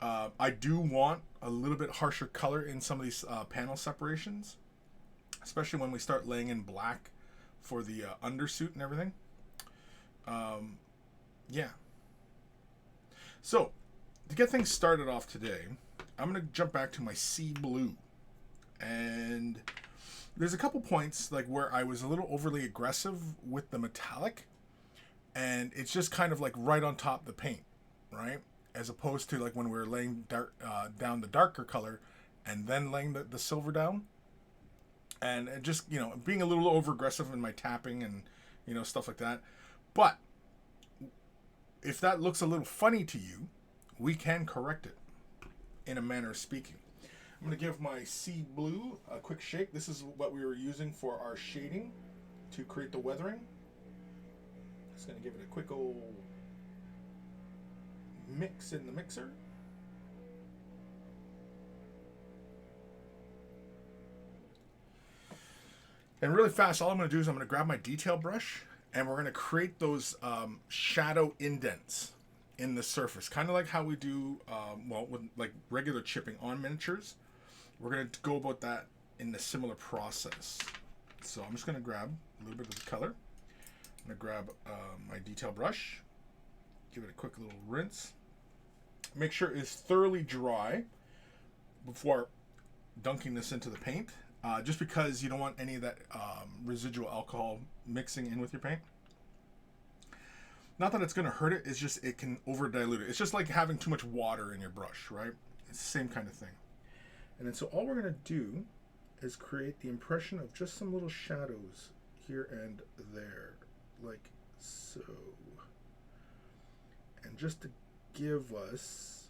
I do want a little bit harsher color in some of these panel separations, especially when we start laying in black for the undersuit and everything. Yeah. So, to get things started off today, I'm going to jump back to my sea blue. And there's a couple points like where I was a little overly aggressive with the metallic, and it's just kind of like right on top of the paint, right? As opposed to like when we were laying down the darker color and then laying the silver down. And just, you know, being a little over aggressive in my tapping and, you know, stuff like that. But if that looks a little funny to you, we can correct it in a manner of speaking. I'm going to give my sea blue a quick shake. This is what we were using for our shading to create the weathering. Just going to give it a quick old mix in the mixer. And really fast, all I'm going to do is I'm going to grab my detail brush, and we're going to create those shadow indents in the surface, kind of like how we do, well, with like regular chipping on miniatures. We're going to go about that in a similar process. So I'm just going to grab a little bit of the color. I'm going to grab my detail brush, give it a quick little rinse. Make sure it's thoroughly dry before dunking this into the paint, just because you don't want any of that residual alcohol mixing in with your paint. Not that it's going to hurt it, it's just it can over dilute it. It's just like having too much water in your brush, right? It's the same kind of thing. And then so all we're going to do is create the impression of just some little shadows here and there, like so. And just to give us,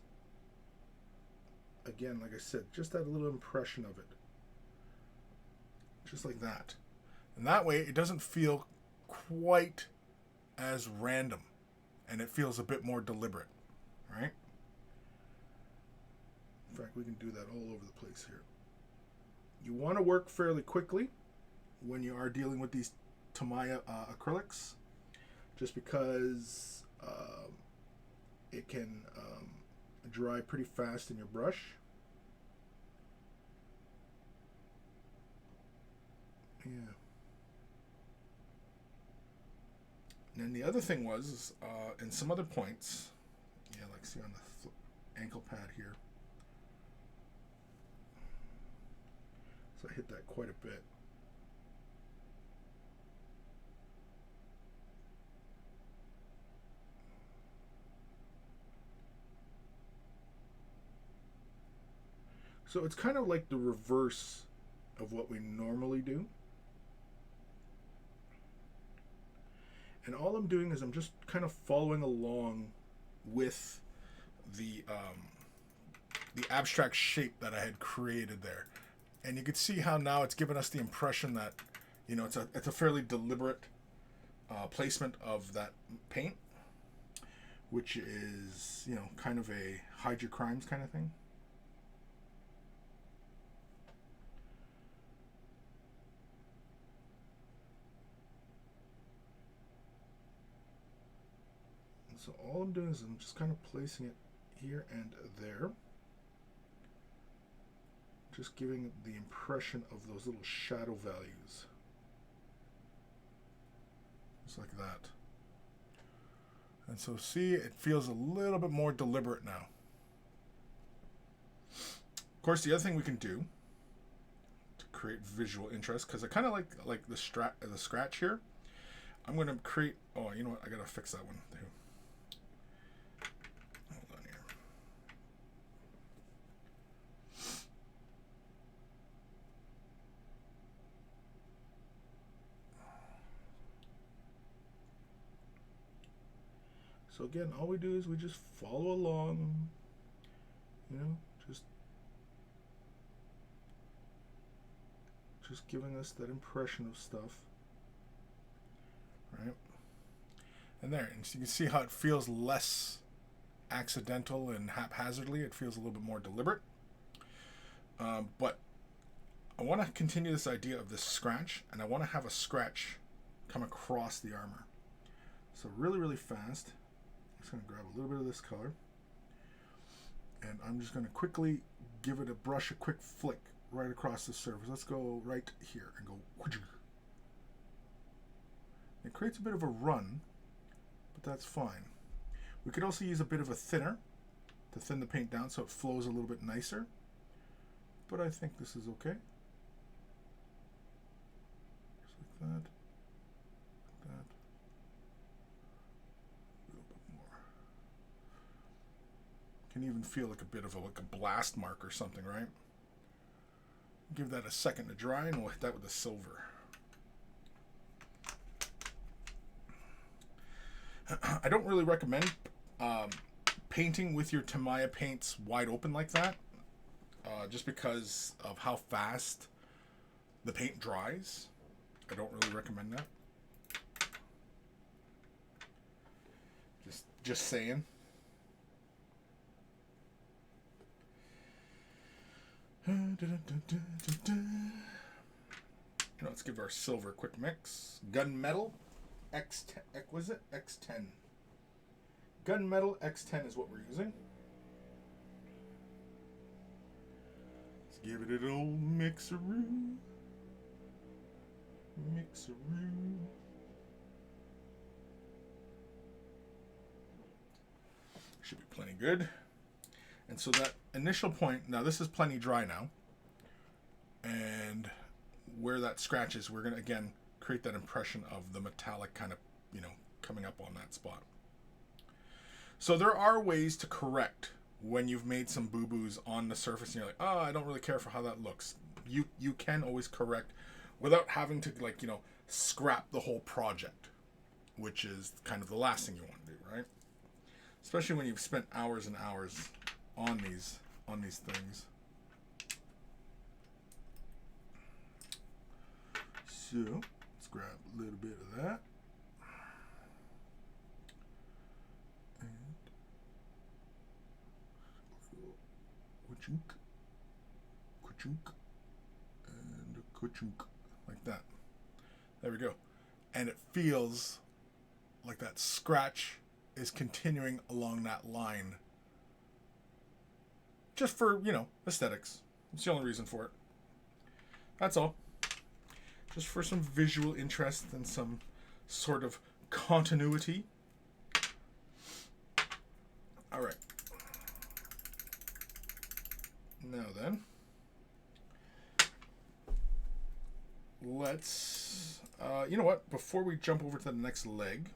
again, like I said, just that little impression of it. Just like that. And that way it doesn't feel quite as random, and it feels a bit more deliberate, right? In fact, we can do that all over the place here. You want to work fairly quickly when you are dealing with these Tamiya acrylics, just because it can dry pretty fast in your brush. Yeah. And then the other thing was, in some other points, yeah, like see on the ankle pad here. So I hit that quite a bit. So it's kind of like the reverse of what we normally do. And all I'm doing is I'm just kind of following along with the abstract shape that I had created there. And you can see how now it's given us the impression that, you know, it's a fairly deliberate placement of that paint, which is, you know, kind of a hide your crimes kind of thing. So all I'm doing is I'm just kind of placing it here and there. Just giving the impression of those little shadow values. Just like that. And so see, it feels a little bit more deliberate now. Of course, the other thing we can do to create visual interest, because I kind of like the scratch here. I'm going to create, oh, you know what, I got to fix that one too. So again, all we do is we just follow along, you know, just giving us that impression of stuff, right? And there, and so you can see how it feels less accidental and haphazardly. It feels a little bit more deliberate. But I want to continue this idea of this scratch, and I want to have a scratch come across the armor. So really, really fast. I'm just going to grab a little bit of this color. And I'm just going to quickly give it a brush, a quick flick right across the surface. Let's go right here and go. It creates a bit of a run, but that's fine. We could also use a bit of a thinner to thin the paint down so it flows a little bit nicer. But I think this is okay. Just like that. Like that. A little bit more. Can even feel like a bit of like a blast mark or something, right? Give that a second to dry, and we'll hit that with the silver. I don't really recommend painting with your Tamiya paints wide open like that, just because of how fast the paint dries. I don't really recommend that. Just saying. Let's give our silver a quick mix. Gunmetal X10, was it X10? Gunmetal X10 is what we're using. Let's give it an old mixaroo. Mixaroo. Should be plenty good. And so that initial point, now this is plenty dry now. And where that scratches, we're going to again create that impression of the metallic kind of, coming up on that spot. So there are ways to correct when you've made some boo-boos on the surface and you're like, oh, I don't really care for how that looks. You can always correct without having to scrap the whole project, which is kind of the last thing you want to do, right? Especially when you've spent hours and hours on these things. So let's grab a little bit of that. And kuchunk, and a kuchunk, like that. There we go. And it feels like that scratch is continuing along that line. Just for, aesthetics. It's the only reason for it. That's all. Just for some visual interest and some sort of continuity. All right. Now then, let's, you know what? Before we jump over to the next leg,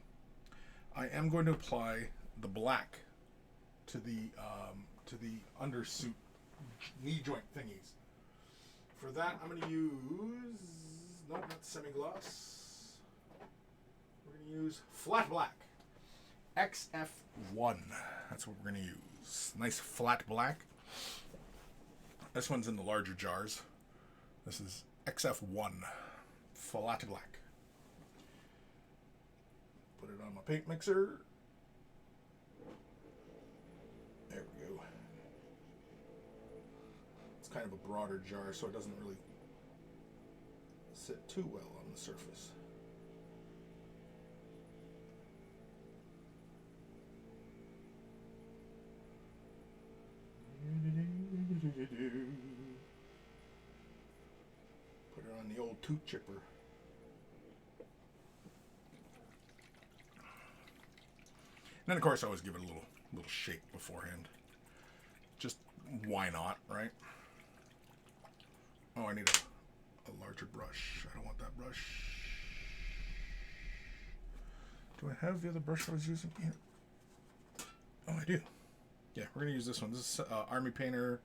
I am going to apply the black to the undersuit knee joint thingies. For that, I'm going to use, not semi-gloss. We're going to use flat black. XF1. That's what we're going to use. Nice flat black. This one's in the larger jars. This is XF1. Flat black. Put it on my paint mixer. There we go. It's kind of a broader jar, so it doesn't really sit too well on the surface. Put it on the old tooth chipper. And then, of course, I always give it a little shake beforehand. Just why not, right? Oh, I need a larger brush. I don't want that brush. Do I have the other brush I was using here? Oh, I do. Yeah, we're going to use this one. This is Army Painter.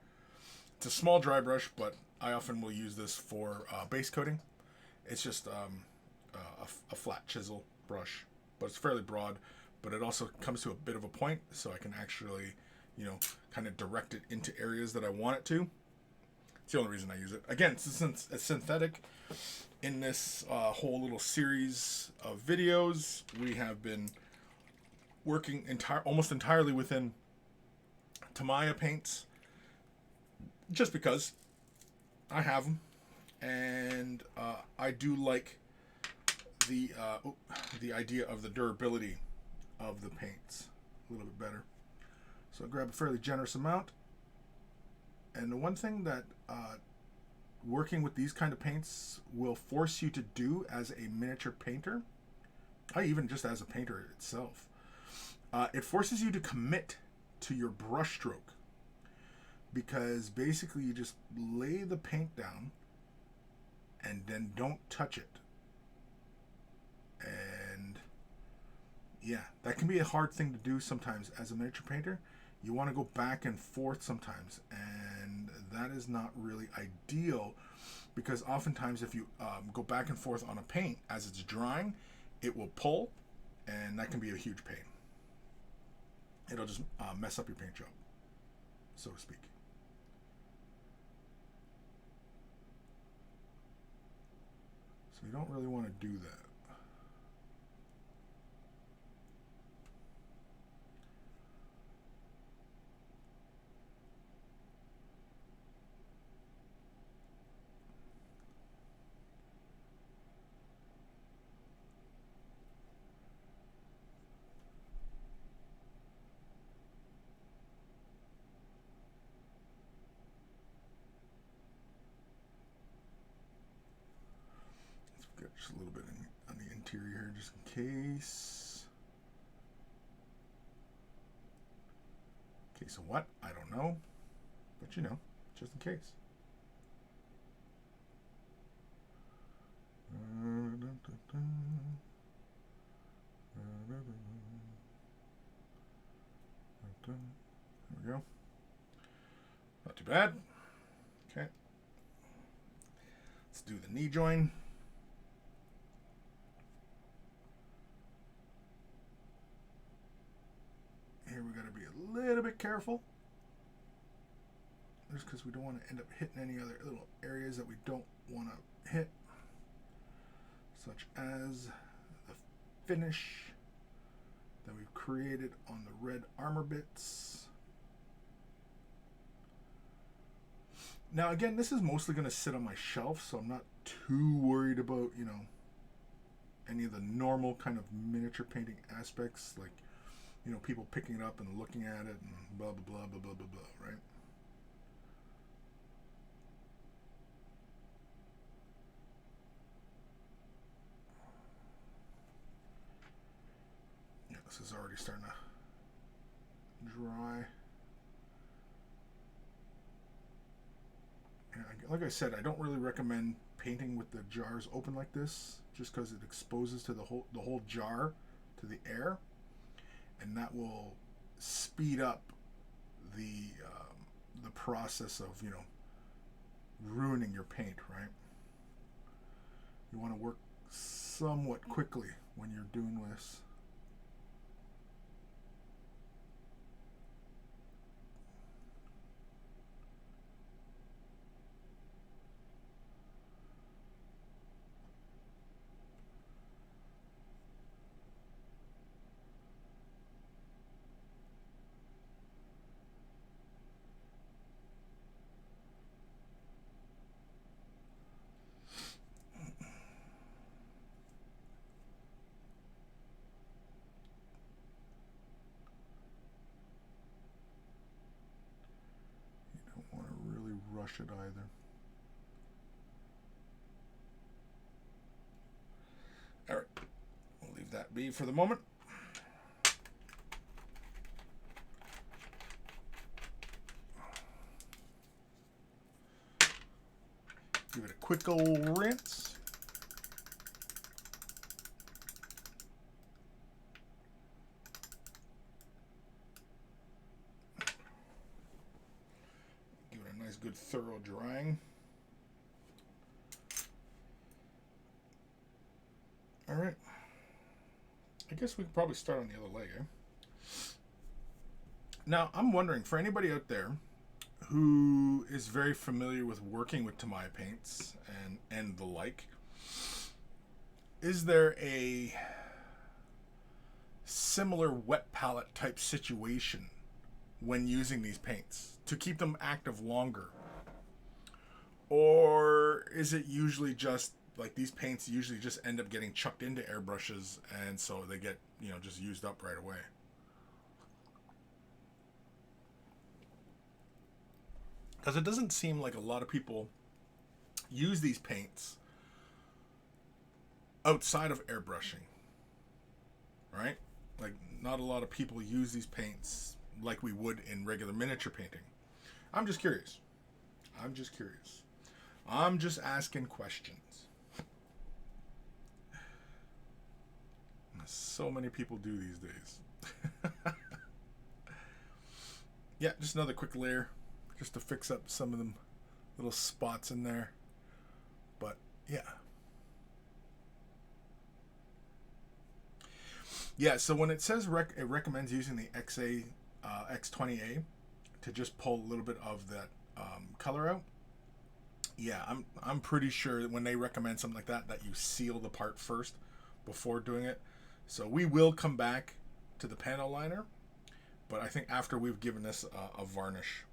It's a small dry brush, but I often will use this for base coating. It's just a flat chisel brush, but it's fairly broad. But it also comes to a bit of a point, so I can actually, kind of direct it into areas that I want it to. It's the only reason I use it. Again, since it's synthetic, in this whole little series of videos, we have been working almost entirely within Tamiya paints, just because I have them, and I do like the idea of the durability of the paints a little bit better. So I grab a fairly generous amount And the one thing that working with these kind of paints will force you to do as a miniature painter, even just as a painter itself, it forces you to commit to your brush stroke, because basically you just lay the paint down and then don't touch it. And yeah, that can be a hard thing to do sometimes as a miniature painter. You want to go back and forth sometimes, and that is not really ideal, because oftentimes if you go back and forth on a paint as it's drying, it will pull, and that can be a huge pain. It'll just mess up your paint job, so to speak. So you don't really want to do that. Just a little bit on the interior here, just in case. Case of what? I don't know. But you know, just in case. There we go. Not too bad. Okay. Let's do the knee join. Here we got to be a little bit careful, just because we don't want to end up hitting any other little areas that we don't want to hit, such as the finish that we've created on the red armor bits. Now again, this is mostly going to sit on my shelf, so I'm not too worried about, you know, any of the normal kind of miniature painting aspects, like, you know, people picking it up and looking at it and blah, blah, blah, blah, blah, blah, blah, right? Yeah, this is already starting to dry. And like I said, I don't really recommend painting with the jars open like this, just because it exposes to the whole jar to the air. And that will speed up the process of, you know, ruining your paint, right? You want to work somewhat quickly when you're doing this. Rush it either. All right, we'll leave that be for the moment. Give it a quick old rinse. Nice good thorough drying. All right, I guess we could probably start on the other leg, eh? Now I'm wondering, for anybody out there who is very familiar with working with Tamiya paints and the like, is there a similar wet palette type situation when using these paints to keep them active longer? Or is it usually just like these paints usually just end up getting chucked into airbrushes, and so they get, you know, just used up right away? Because it doesn't seem like a lot of people use these paints outside of airbrushing, right? Like, not a lot of people use these paints like we would in regular miniature painting. I'm just curious. I'm just asking questions. So many people do these days. Yeah, just another quick layer just to fix up some of them little spots in there. But yeah. Yeah, so when it says it recommends using the X20A to just pull a little bit of that color out. Yeah, I'm pretty sure that when they recommend something like that you seal the part first before doing it. So we will come back to the panel liner, but I think after we've given this a varnish,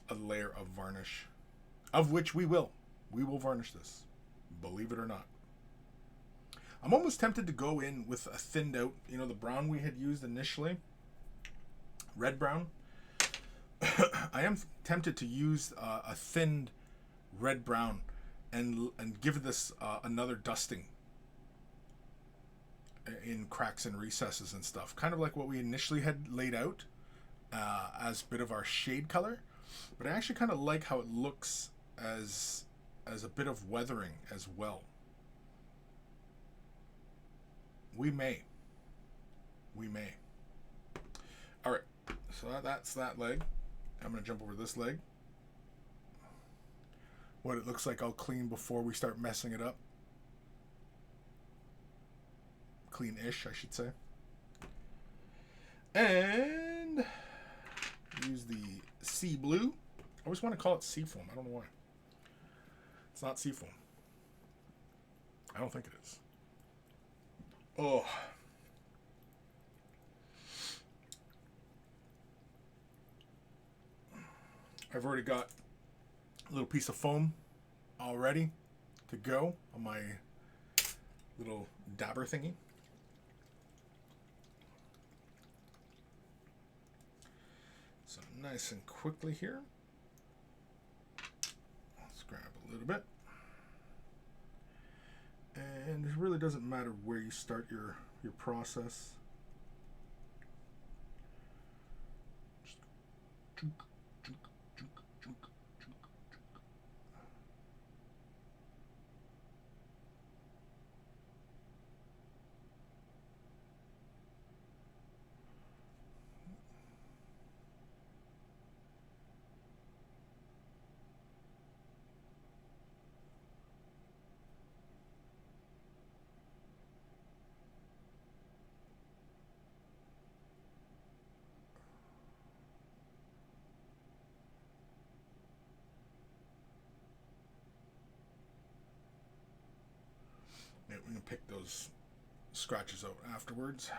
a layer of varnish, of which we will varnish this, believe it or not. I'm almost tempted to go in with a thinned out, the brown we had used initially, red brown. I am tempted to use a thinned red brown and give this another dusting in cracks and recesses and stuff, kind of like what we initially had laid out as a bit of our shade color. But I actually kind of like how it looks as a bit of weathering as well. We may. All right, so that's that leg. I'm gonna jump over this leg. What it looks like I'll clean before we start messing it up. Clean-ish, I should say. And use the sea blue. I always want to call it seafoam. I don't know why. It's not seafoam. I don't think it is. Oh. I've already got a little piece of foam all ready to go on my little dabber thingy. So nice and quickly here. Let's grab a little bit. And it really doesn't matter where you start your process. Just yeah, we're going to pick those scratches out afterwards.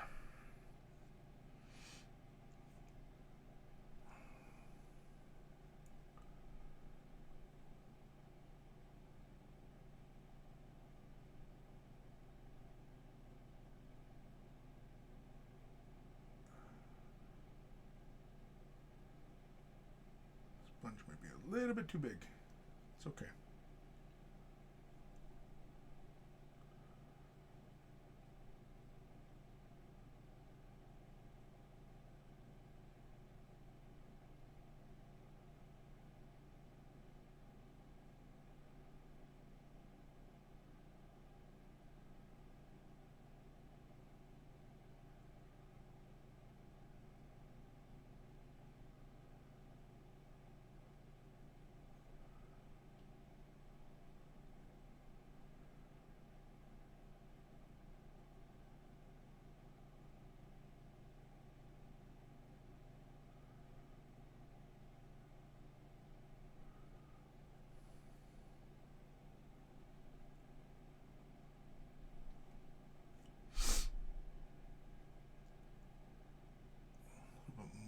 Sponge might be a little bit too big. It's okay.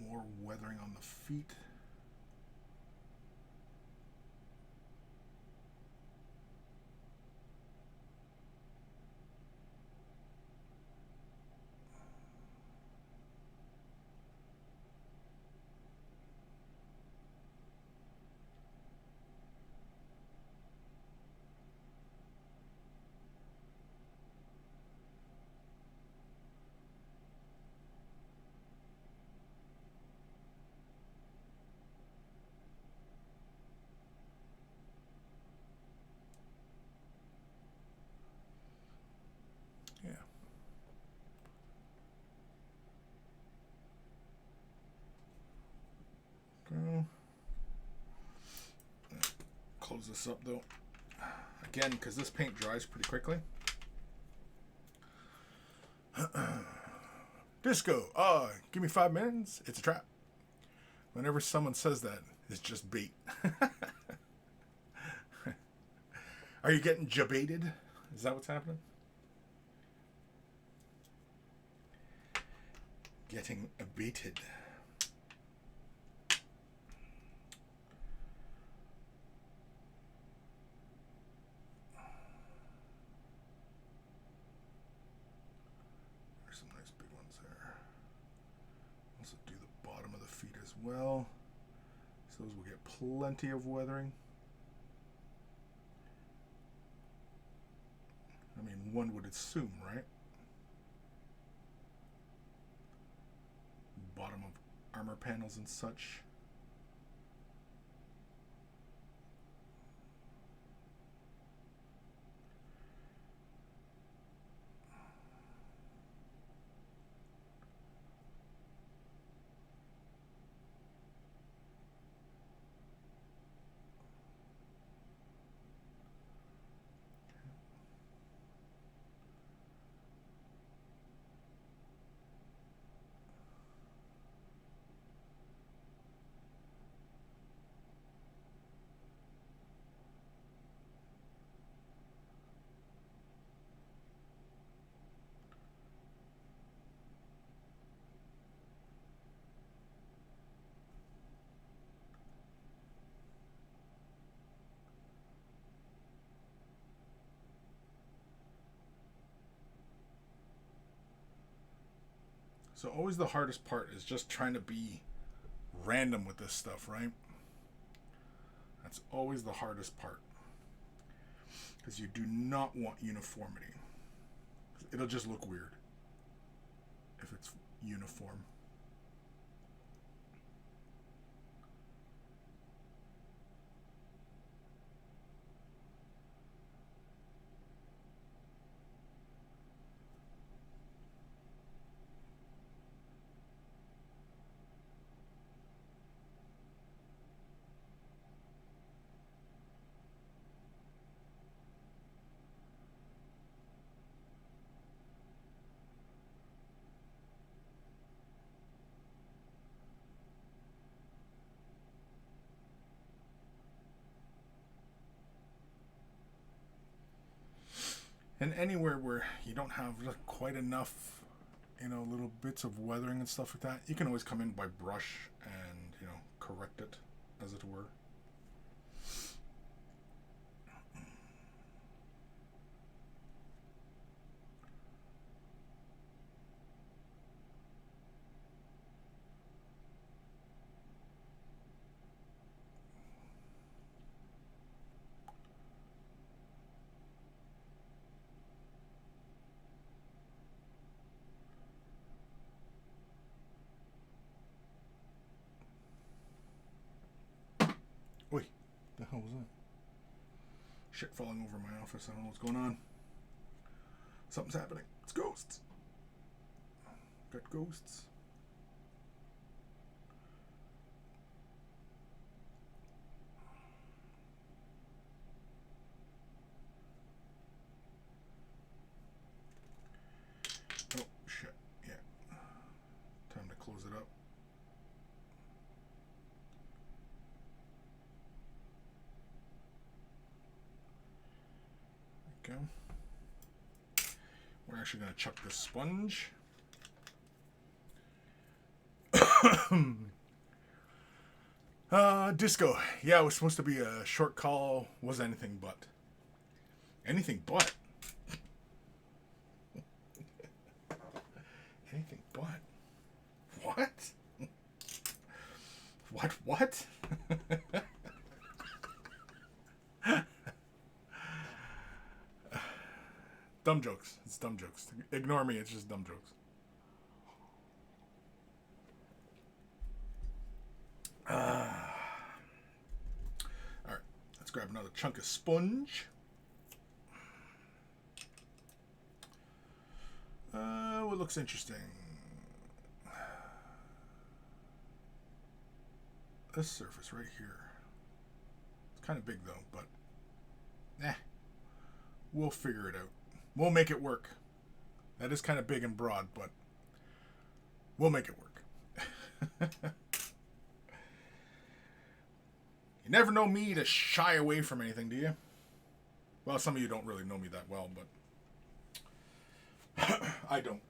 More weathering on the feet. this up though. Again, because this paint dries pretty quickly. Disco, give me 5 minutes, it's a trap. Whenever someone says that, it's just bait. Are you getting jabated? Is that what's happening? Getting abated. There's some nice big ones there. Also do the bottom of the feet as well. So those will get plenty of weathering. I mean, one would assume, right? Bottom of armor panels and such. So always the hardest part is just trying to be random with this stuff, right? That's always the hardest part. Because you do not want uniformity. It'll just look weird if it's uniform. And anywhere where you don't have quite enough, little bits of weathering and stuff like that, you can always come in by brush and, correct it, as it were. Oi, the hell was that? Shit falling over my office. I don't know what's going on. Something's happening. It's ghosts. Got ghosts. Oh, shit. Yeah. Time to close it up. There we go. We're actually going to chuck this sponge. Disco. Yeah, it was supposed to be a short call. Was anything but. Anything but. Anything but. What? What? Dumb jokes. It's dumb jokes. Ignore me. It's just dumb jokes. Alright. Let's grab another chunk of sponge. What looks interesting? This surface right here. It's kind of big though, but Eh, we'll figure it out. We'll make it work. That is kind of big and broad, but we'll make it work. You never know me to shy away from anything, do you? Well, some of you don't really know me that well, but I don't.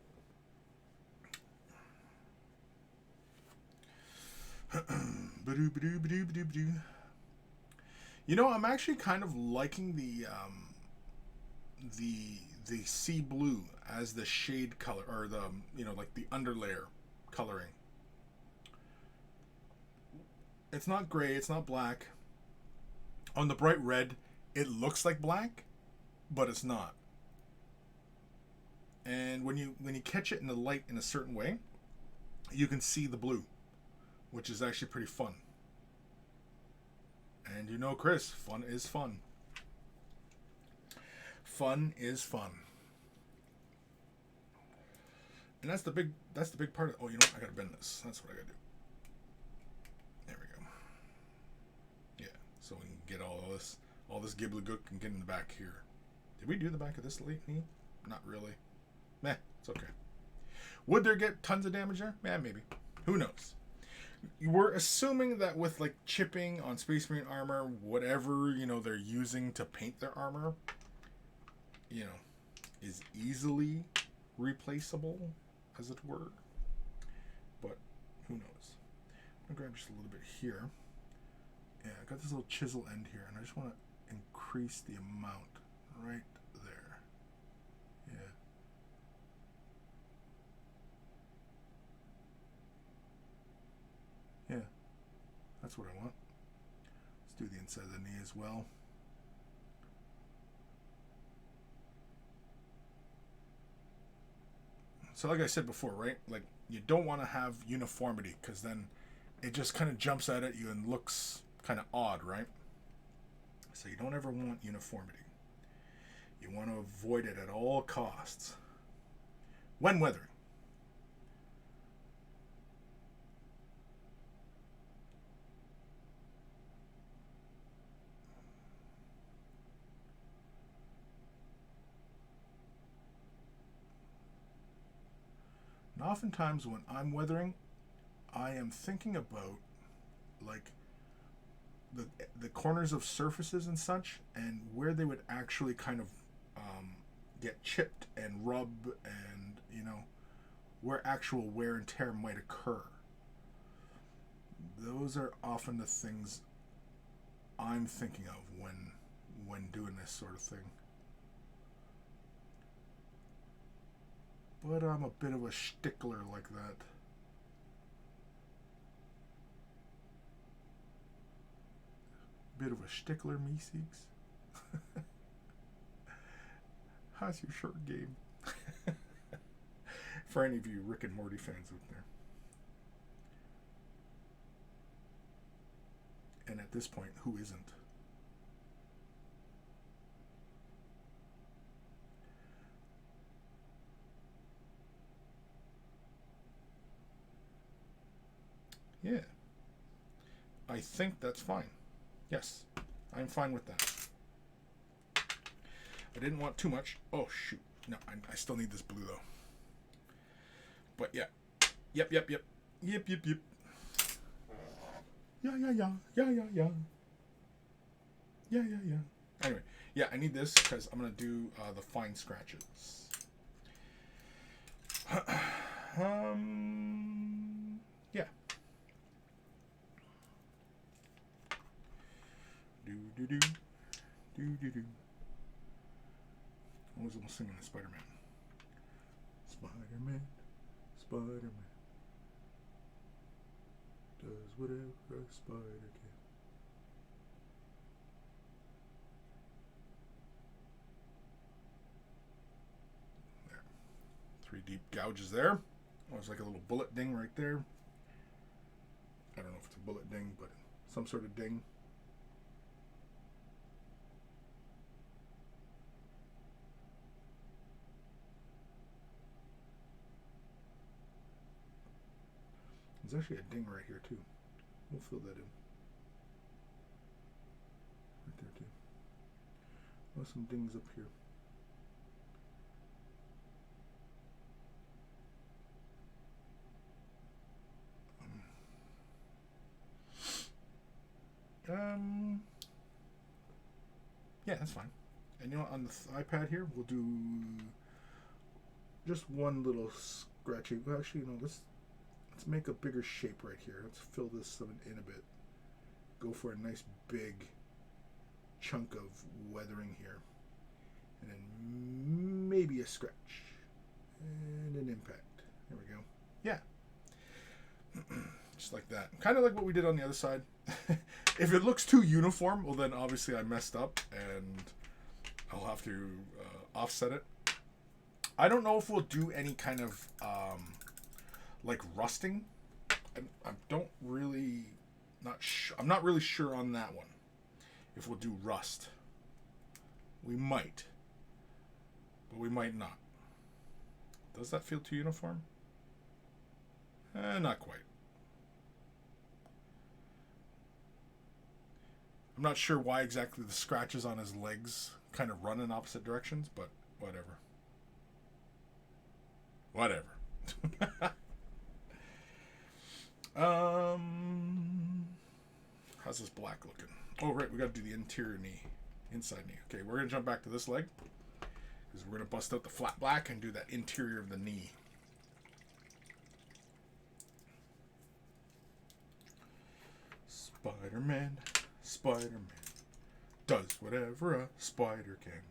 You know, I'm actually kind of liking the sea blue as the shade color, or the, you know, like the underlayer coloring. It's not gray, it's not black. On the bright red, it looks like black, but it's not. And when you catch it in the light in a certain way, you can see the blue, which is actually pretty fun. And you know, Chris, fun is fun. Fun is fun. And that's the big part of, oh, you know what? I gotta bend this. That's what I gotta do. There we go. Yeah, so we can get all this gibbly-gook and get in the back here. Did we do the back of this late knee? Not really. Meh, it's okay. Would there get tons of damage there? Yeah, maybe. Who knows? We're assuming that with like chipping on Space Marine armor, whatever, you know, they're using to paint their armor, you know, is easily replaceable, as it were. But who knows? I'm gonna grab just a little bit here. Yeah, I got this little chisel end here, and I just want to increase the amount right there. Yeah. Yeah. That's what I want. Let's do the inside of the knee as well. So like I said before, right? Like, you don't want to have uniformity, because then it just kind of jumps out at you and looks kind of odd, right? So you don't ever want uniformity. You want to avoid it at all costs when weathering. And oftentimes when I'm weathering, I am thinking about like the corners of surfaces and such, and where they would actually kind of get chipped and rub, and, you know, where actual wear and tear might occur. Those are often the things I'm thinking of when doing this sort of thing. But I'm a bit of a stickler like that. Bit of a stickler, me seeks. How's your short game? For any of you Rick and Morty fans out there. And at this point, who isn't? Yeah. I think that's fine. Yes, I'm fine with that. I didn't want too much. Oh, shoot. No, I still need this blue, though. But, yeah. Yep. Yeah. Anyway, yeah, I need this because I'm going to do the fine scratches. Yeah. Do. I was almost singing Spider-Man. Spider-Man does whatever a spider can. There. 3 deep gouges there. Oh, it's like a little bullet ding right there. I don't know if it's a bullet ding, but some sort of ding. There's actually a ding right here too. We'll fill that in. Right there too. Oh, some dings up here. Yeah, that's fine. And you know what, on the iPad here, we'll do just one little scratchy. Well, actually, you know, let's make a bigger shape right here. Let's fill this in a bit. Go for a nice big chunk of weathering here. And then maybe a scratch. And an impact. There we go. Yeah. Just like that. Kind of like what we did on the other side. If it looks too uniform, well then obviously I messed up and I'll have to offset it. I don't know if we'll do any kind of like rusting. I don't really I'm not really sure on that one. If we'll do rust. We might. But we might not. Does that feel too uniform? Not quite. I'm not sure why exactly the scratches on his legs kind of run in opposite directions, but whatever. Whatever. How's this black looking? Oh, right, we got to do the interior knee. Inside knee. Okay, we're going to jump back to this leg. Because we're going to bust out the flat black and do that interior of the knee. Spider-Man, Spider-Man, does whatever a spider can.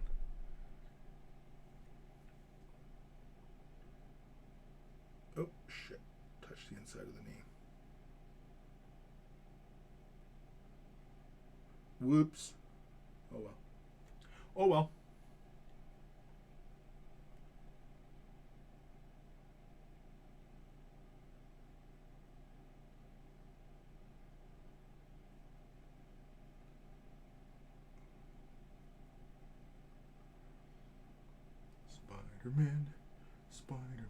Oh, shit. Touch the inside of the knee. Whoops. Oh, well. Oh, well. Spider-Man, Spider-Man.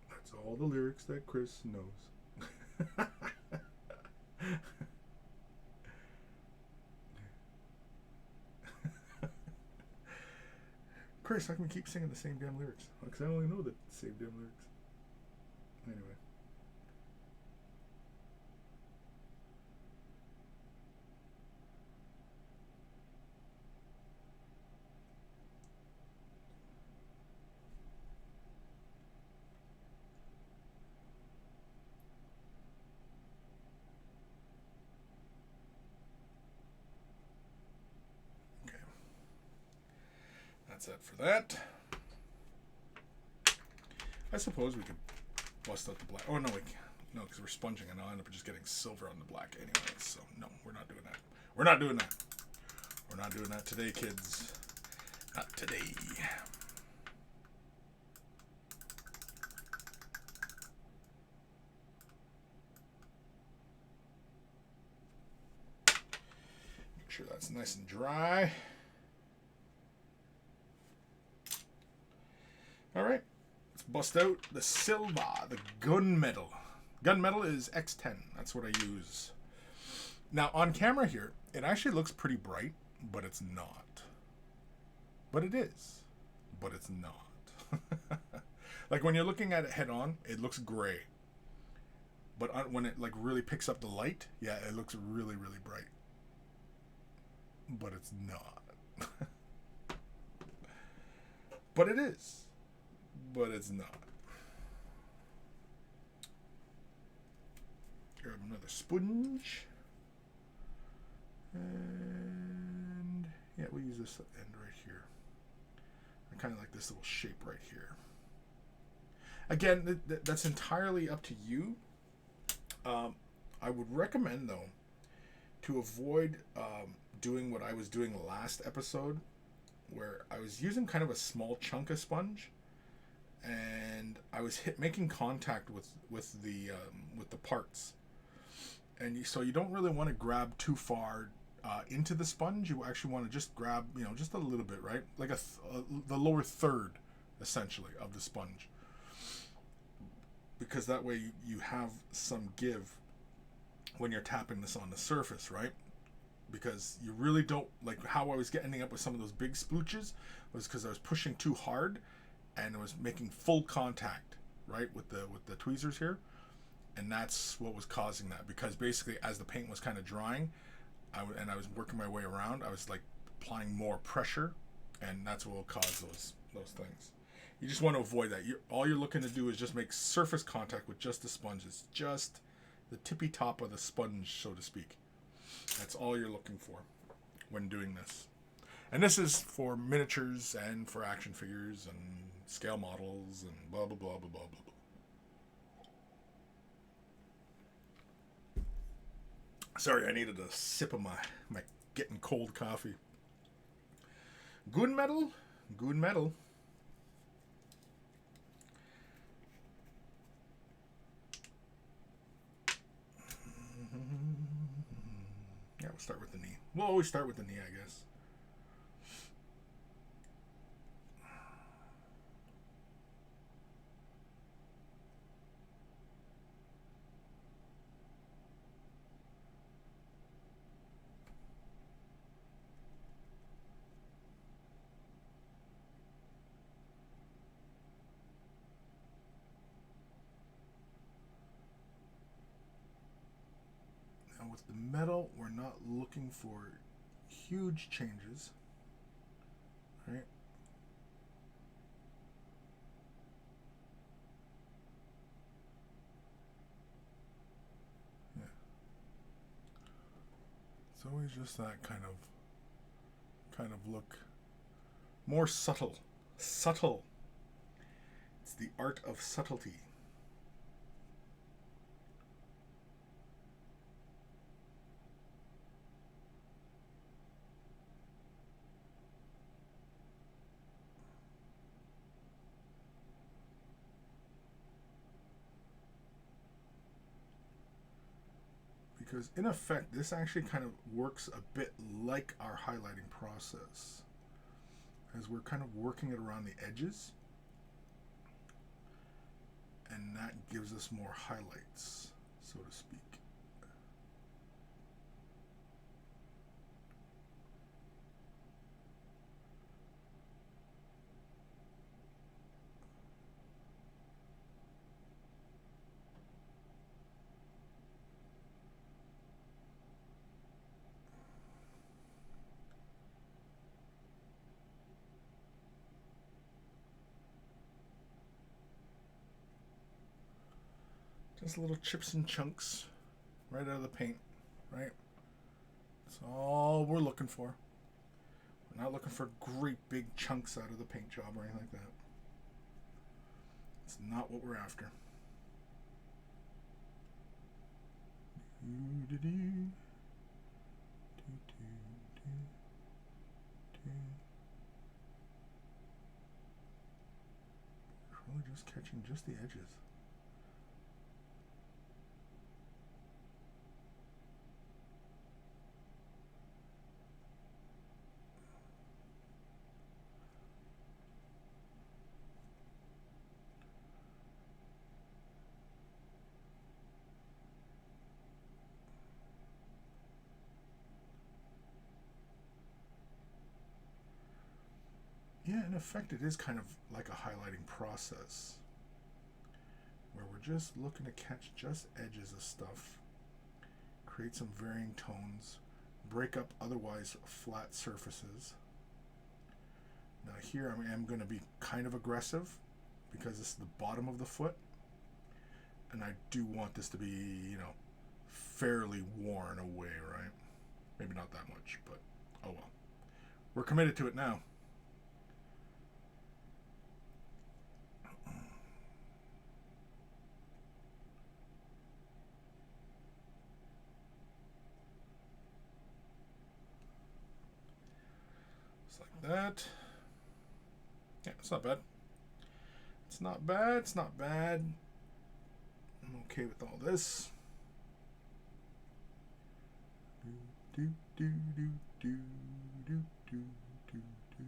That's all the lyrics that Chris knows. Chris, how can we keep singing the same damn lyrics? Because I only know the same damn lyrics. Anyway. That's it for that. I suppose we could bust out the black. Oh, no, we can't. No, because we're sponging and I'll end up just getting silver on the black anyway. So, no, we're not doing that. We're not doing that. We're not doing that today, kids. Not today. Make sure that's nice and dry. Alright, let's bust out the silver, the gunmetal. Gunmetal is X10, that's what I use. Now, on camera here, it actually looks pretty bright, but it's not. But it is. But it's not. Like, when you're looking at it head on, it looks gray. But when it, like, really picks up the light, yeah, it looks really, really bright. But it's not. But it is. But it's not. Grab another sponge. And yeah, we'll use this end right here. I kind of like this little shape right here. Again, that's entirely up to you. I would recommend, though, to avoid doing what I was doing last episode, where I was using kind of a small chunk of sponge. And I was making contact with the parts, and so you don't really want to grab too far into the sponge. You actually want to just grab, just a little bit, right? Like the lower third, essentially, of the sponge, because that way you have some give when you're tapping this on the surface, right? because you really don't like how I was ending up with some of those big splooches was because I was pushing too hard and it was making full contact, right, with the tweezers here, and that's what was causing that. Because basically, as the paint was kind of drying, I was working my way around, I was like applying more pressure, and that's what will cause those things. You just want to avoid that. All you're looking to do is just make surface contact with just the sponge. It's just the tippy top of the sponge, so to speak. That's all you're looking for when doing this. And this is for miniatures and for action figures and scale models and blah, blah, blah, blah, blah, blah, blah. Sorry, I needed a sip of my getting cold coffee. Gunmetal? Gunmetal. Yeah, we'll start with the knee. We'll always start with the knee, I guess. Now with the metal, we're not looking for huge changes, right? Yeah. It's always just that kind of look. More subtle. Subtle. It's the art of subtlety. Because in effect, this actually kind of works a bit like our highlighting process, as we're kind of working it around the edges, and that gives us more highlights, so to speak. Just little chips and chunks right out of the paint, right? That's all we're looking for. We're not looking for great big chunks out of the paint job or anything like that. It's not what we're after. Really just catching just the edges. Yeah, in effect, it is kind of like a highlighting process where we're just looking to catch just edges of stuff, create some varying tones, break up otherwise flat surfaces. Now here I am going to be kind of aggressive because this is the bottom of the foot, and I do want this to be, fairly worn away, right? Maybe not that much, but oh well. We're committed to it now. That. Yeah, it's not bad. It's not bad. It's not bad. I'm okay with all this. Do, do, do, do, do, do, do, do.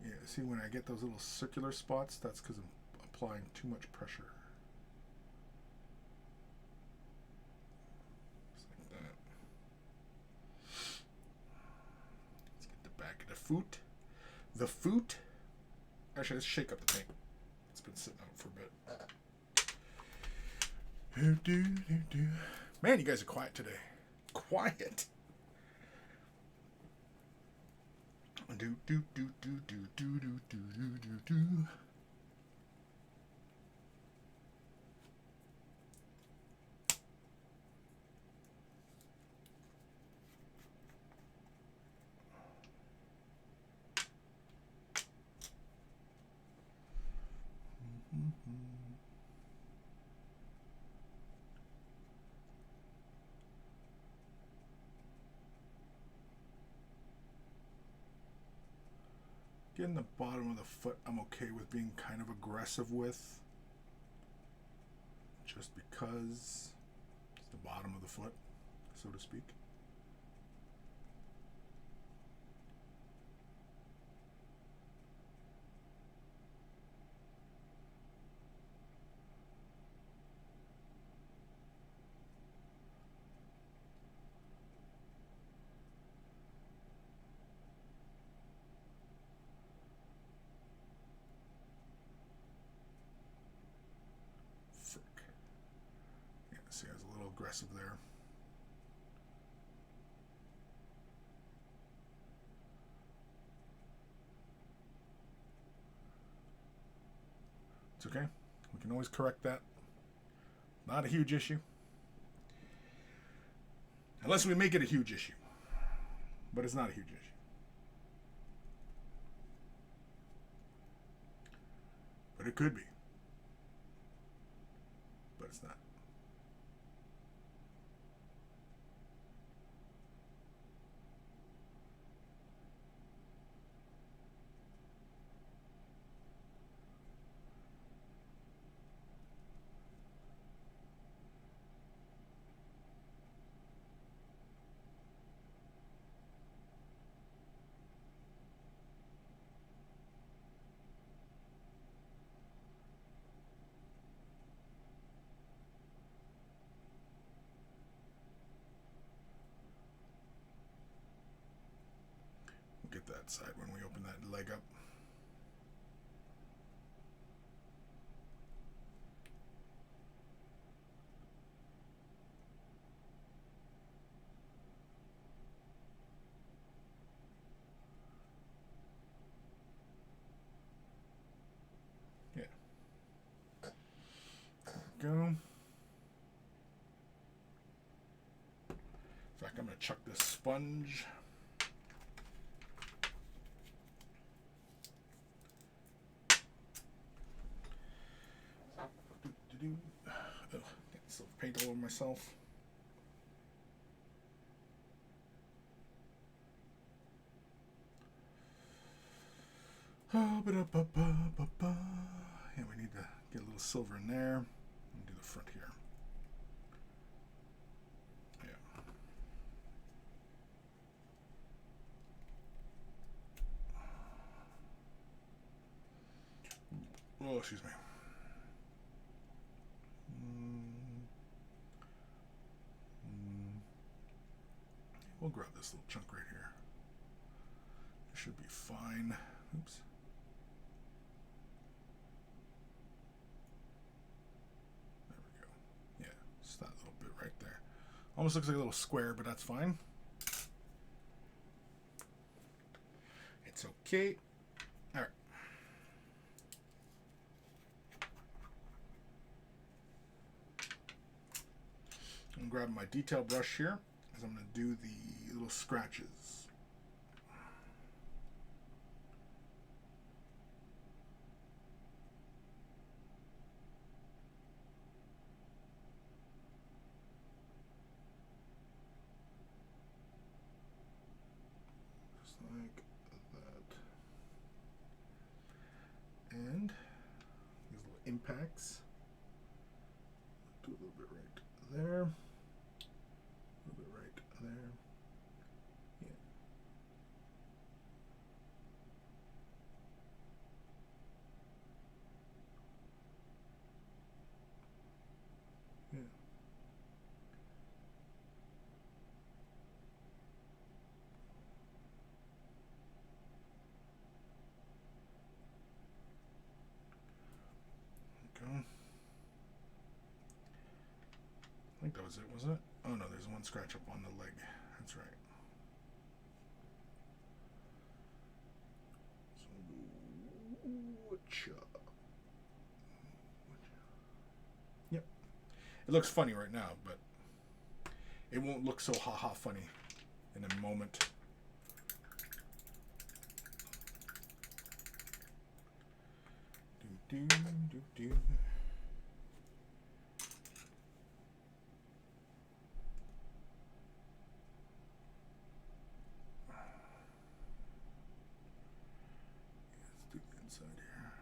Yeah, see, when I get those little circular spots, that's because I'm applying too much pressure. Just like that. foot. The foot. Actually, let's shake up the paint. It's been sitting out for a bit. Man, you guys are quiet today. Quiet. Do do do do do do do do do do. Getting the bottom of the foot, I'm okay with being kind of aggressive with. Just because it's the bottom of the foot, so to speak. See, I was a little aggressive there. It's okay. We can always correct that. Not a huge issue. Unless we make it a huge issue. But it's not a huge issue. But it could be. But it's not. Get that side when we open that leg up. Yeah. There we go. In fact, I'm going to chuck this sponge. Ugh, get some paint all over myself. Yeah, we need to get a little silver in there and do the front here. Yeah. Oh, excuse me. We'll grab this little chunk right here. It should be fine. Oops. There we go. Yeah, just that little bit right there. Almost looks like a little square, but that's fine. It's okay. All right. I'm grabbing my detail brush here as I'm going to do the little scratches. Just like that. And these little impacts. Do a little bit right there. A little bit right there. Yeah. Yeah. think that was it, wasn't it? Oh no, there's one scratch up on the leg. That's right. Yep. It looks funny right now, but it won't look so ha-ha funny in a moment. Do, do, do, do. Let's do the inside here.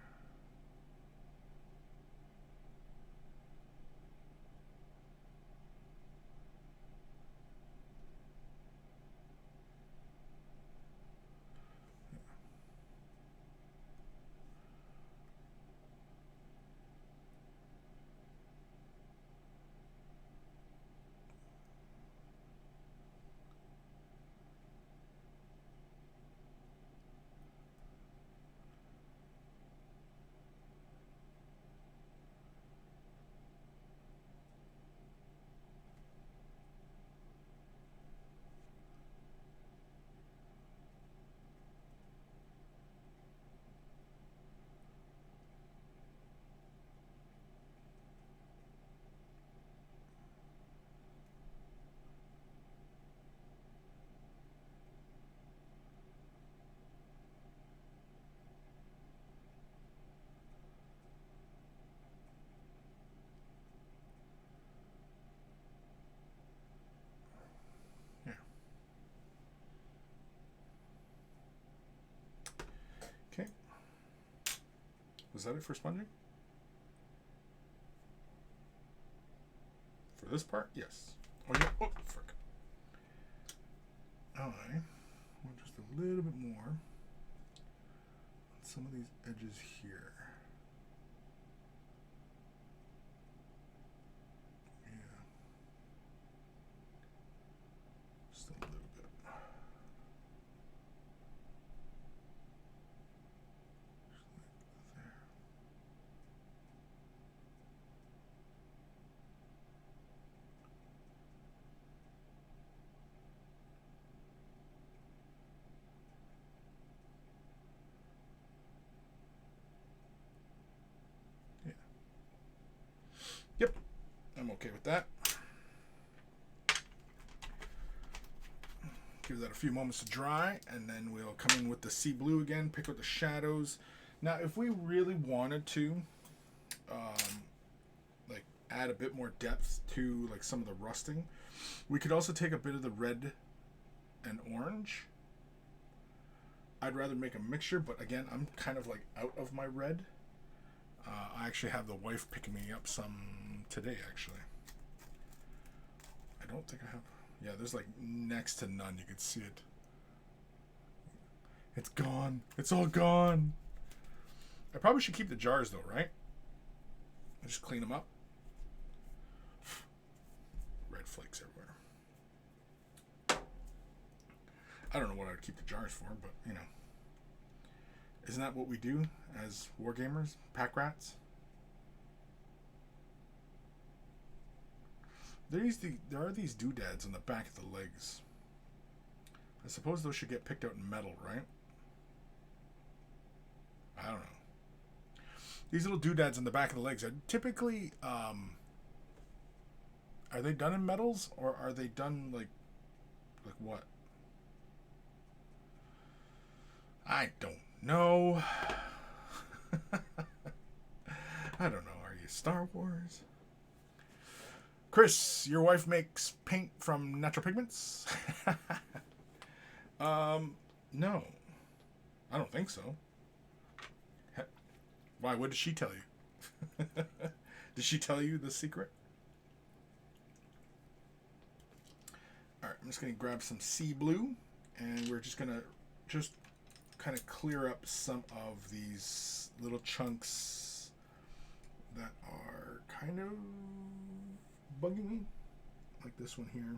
Okay. Was that it for sponging? For this part? Yes. Oh, yeah. Oh, frick. I want just a little bit more on some of these edges here. Yeah. Just a little bit. Yep, I'm okay with that. Give that a few moments to dry, and then we'll come in with the sea blue again, pick out the shadows. Now, if we really wanted to, like add a bit more depth to like some of the rusting, we could also take a bit of the red and orange. I'd rather make a mixture, but again, I'm kind of like out of my red. I actually have the wife picking me up some today, actually. I don't think I have. Yeah, there's like next to none. You can see it. It's gone. It's all gone. I probably should keep the jars though, right? I just clean them up. Red flakes everywhere. I don't know what I'd keep the jars for, but you know. Isn't that what we do as wargamers? Pack rats? There are these doodads on the back of the legs. I suppose those should get picked out in metal, right? I don't know. These little doodads on the back of the legs are typically, are they done in metals or are they done like what? I don't know. I don't know. Are you Star Wars? Chris, your wife makes paint from natural pigments? No. I don't think so. Why? What did she tell you? Did she tell you the secret? Alright, I'm just going to grab some sea blue, and we're just going to kind of clear up some of these little chunks that are kind of bugging me, like this one here.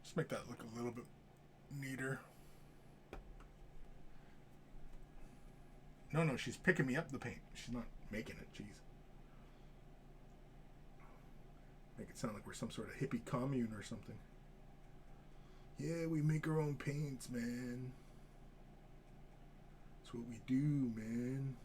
Just make that look a little bit neater. No, she's picking me up the paint. She's not making it. Jeez. Make it sound like we're some sort of hippie commune or something. Yeah, we make our own paints, man. That's what we do, man.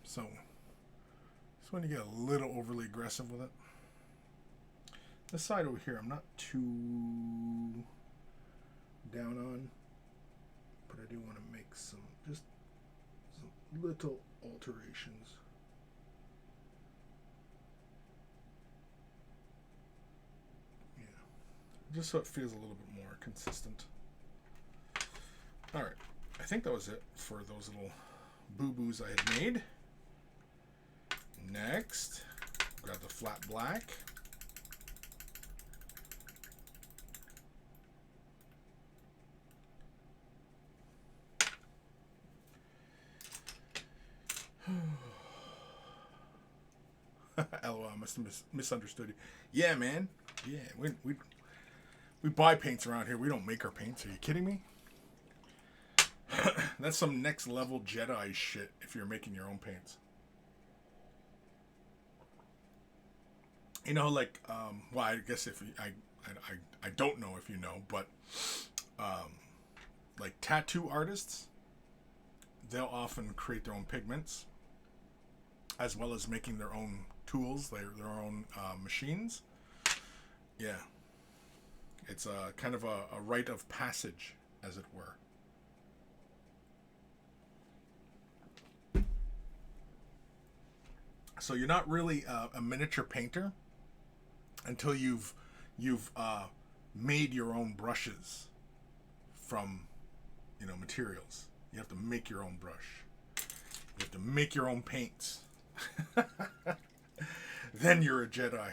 So, just want to get a little overly aggressive with it. This side over here, I'm not too down on, but I do want to make some little alterations. Yeah, just so it feels a little bit more consistent. All right, I think that was it for those little boo-boos I had made. Next, grab the flat black. LOL, I must have misunderstood you. Yeah, man. Yeah, we buy paints around here. We don't make our paints. Are you kidding me? That's some next level Jedi shit if you're making your own paints. You know, like, well, I guess if you, I don't know if you know, but, like tattoo artists, they'll often create their own pigments, as well as making their own tools, their own machines. Yeah, it's a kind of a rite of passage, as it were. So you're not really a miniature painter until you've made your own brushes from, you know, materials. You have to make your own brush. You have to make your own paints. Then you're a Jedi.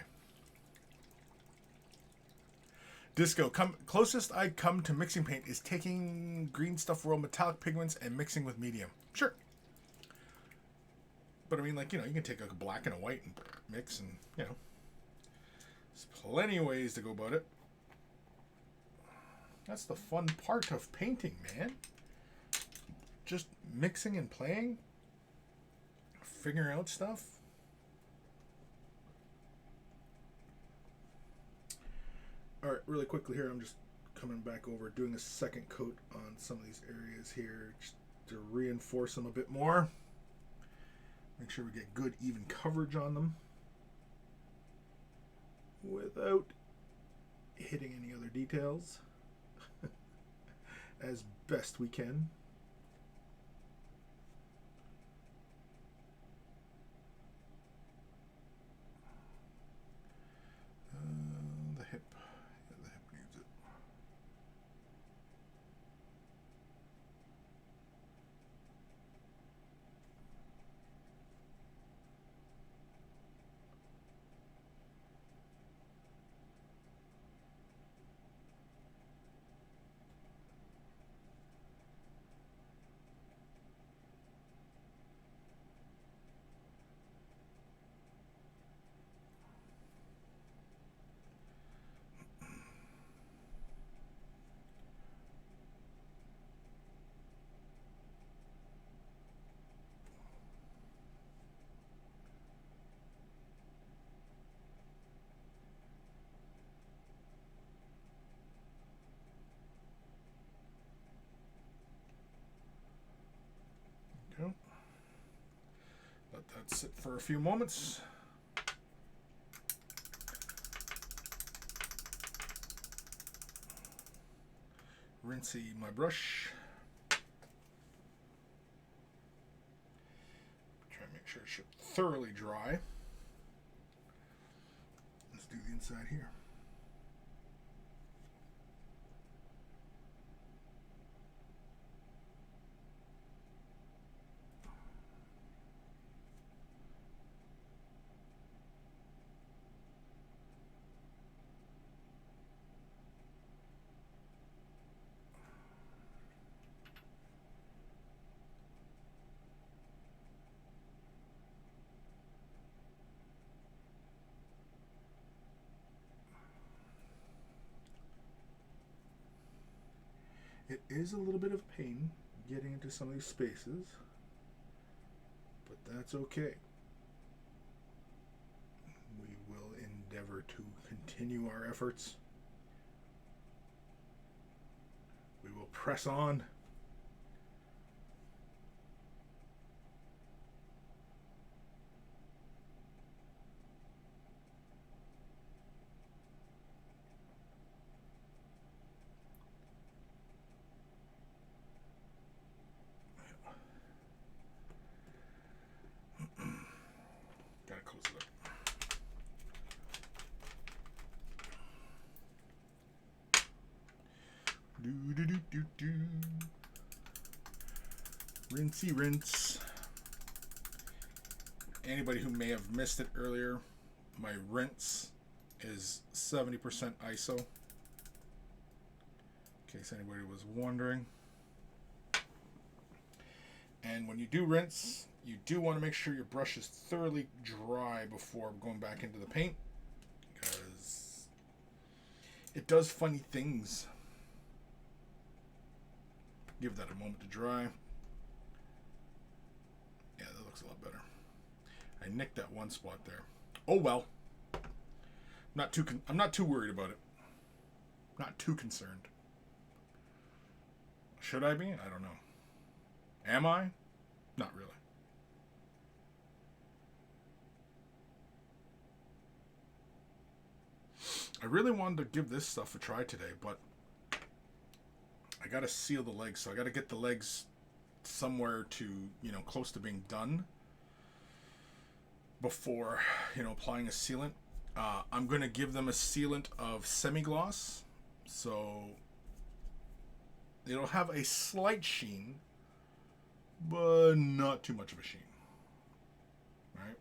Disco, closest I come to mixing paint is taking green stuff world metallic pigments and mixing with medium. Sure. But I mean, like, you know, you can take like a black and a white and mix, and, you know, there's plenty of ways to go about it. That's the fun part of painting, man. Just mixing and playing, figuring out stuff. All right, really quickly here, I'm just coming back over, doing a second coat on some of these areas here, just to reinforce them a bit more. Make sure we get good, even coverage on them without hitting any other details as best we can. The hip. Yeah, the hip needs it. Okay. Let that sit for a few moments. rinsey my brush. Try and make sure it should thoroughly dry. Let's do the inside here. It is a little bit of pain getting into some of these spaces, but that's okay. We will endeavor to continue our efforts. We will press on. Gotta close it up. Do. Rinsey rinse. Anybody who may have missed it earlier, my rinse is 70% ISO. In case anybody was wondering. And when you do rinse, you do want to make sure your brush is thoroughly dry before going back into the paint, because it does funny things. Give that a moment to dry. Yeah, that looks a lot better. I nicked that one spot there. Oh well. I'm not too worried about it. Not too concerned. Should I be? I don't know. Am I? Not really. I really wanted to give this stuff a try today, but I gotta seal the legs, so I gotta get the legs somewhere to, close to being done before, applying a sealant. I'm gonna give them a sealant of semi-gloss, so it'll have a slight sheen, but not too much of a sheen. Right?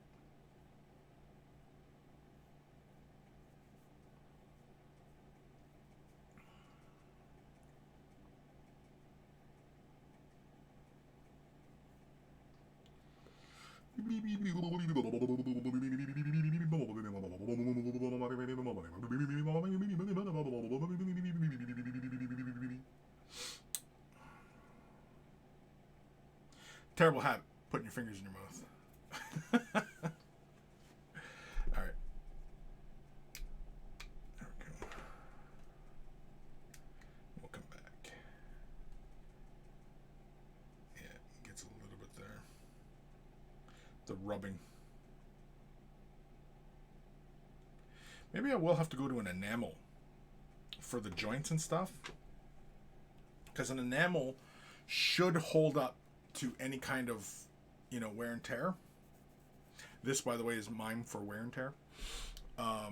Terrible habit, putting your fingers in your mouth. All right. There we go. We'll come back. Yeah, it gets a little bit there. The rubbing. Maybe I will have to go to an enamel for the joints and stuff, because an enamel should hold up to any kind of, wear and tear. This, by the way, is mine for wear and tear. Yeah.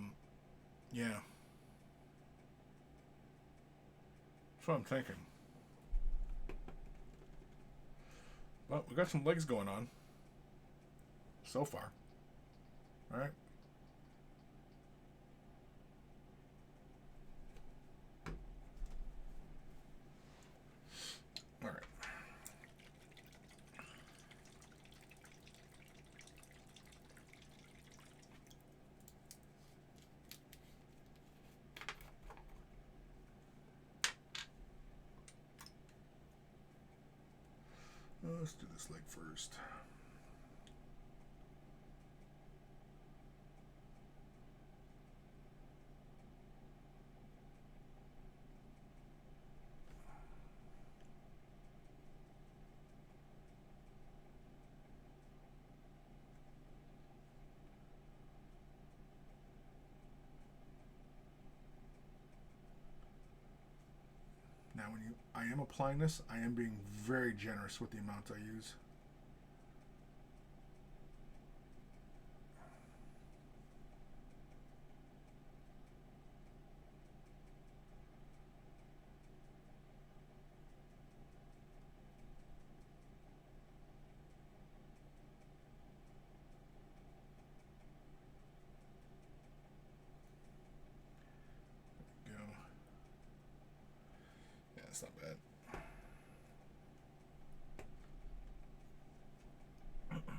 That's what I'm thinking. Well, we got some legs going on so far. All right. All right. Let's do this leg first. Now when you I am applying this, I am being very generous with the amount I use. Go. Yeah, it's not bad. Okay.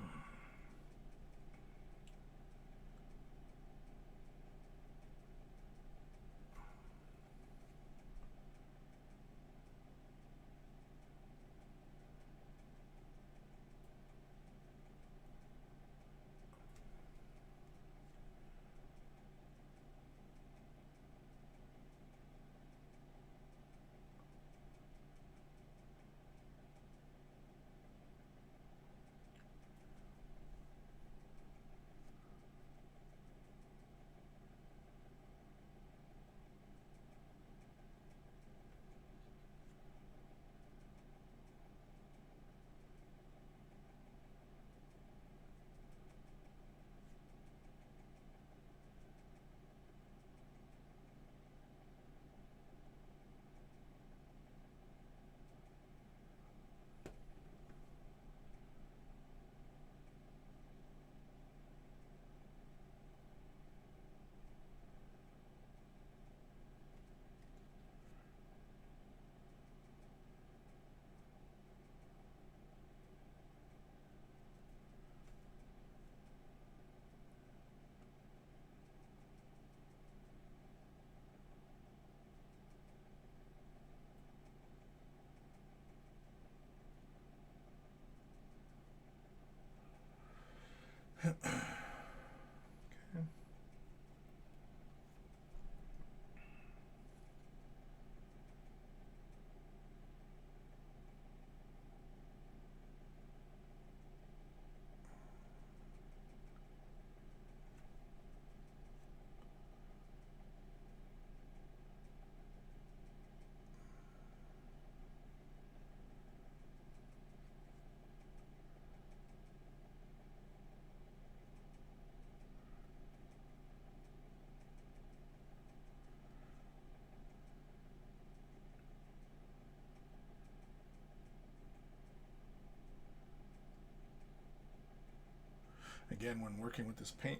Again, when working with this paint,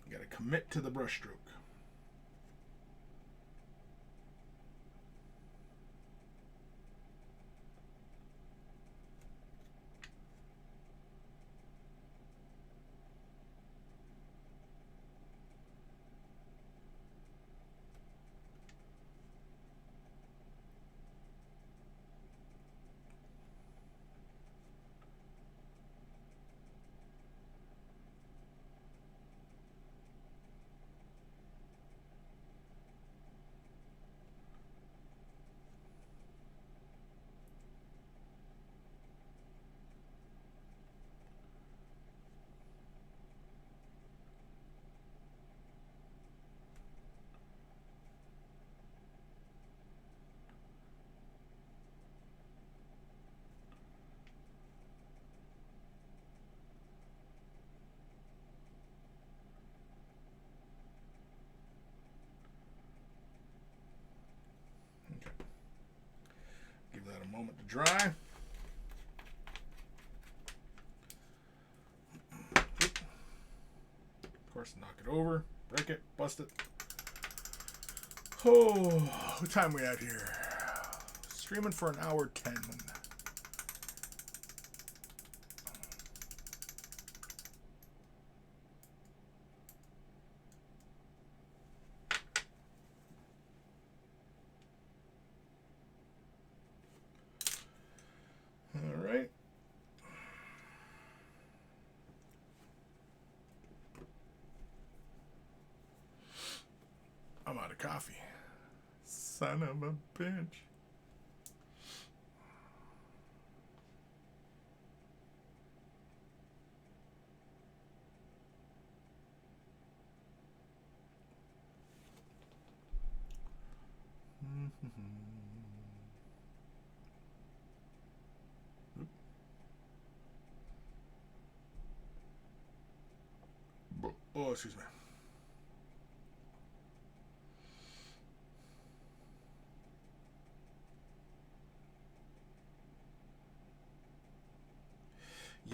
you got to commit to the brush stroke. Give that a moment to dry. Of course, knock it over, break it, bust it. Oh, what time we at here? Streaming for an hour 10. All right. I'm out of coffee. Son of a bitch. Oh, excuse me.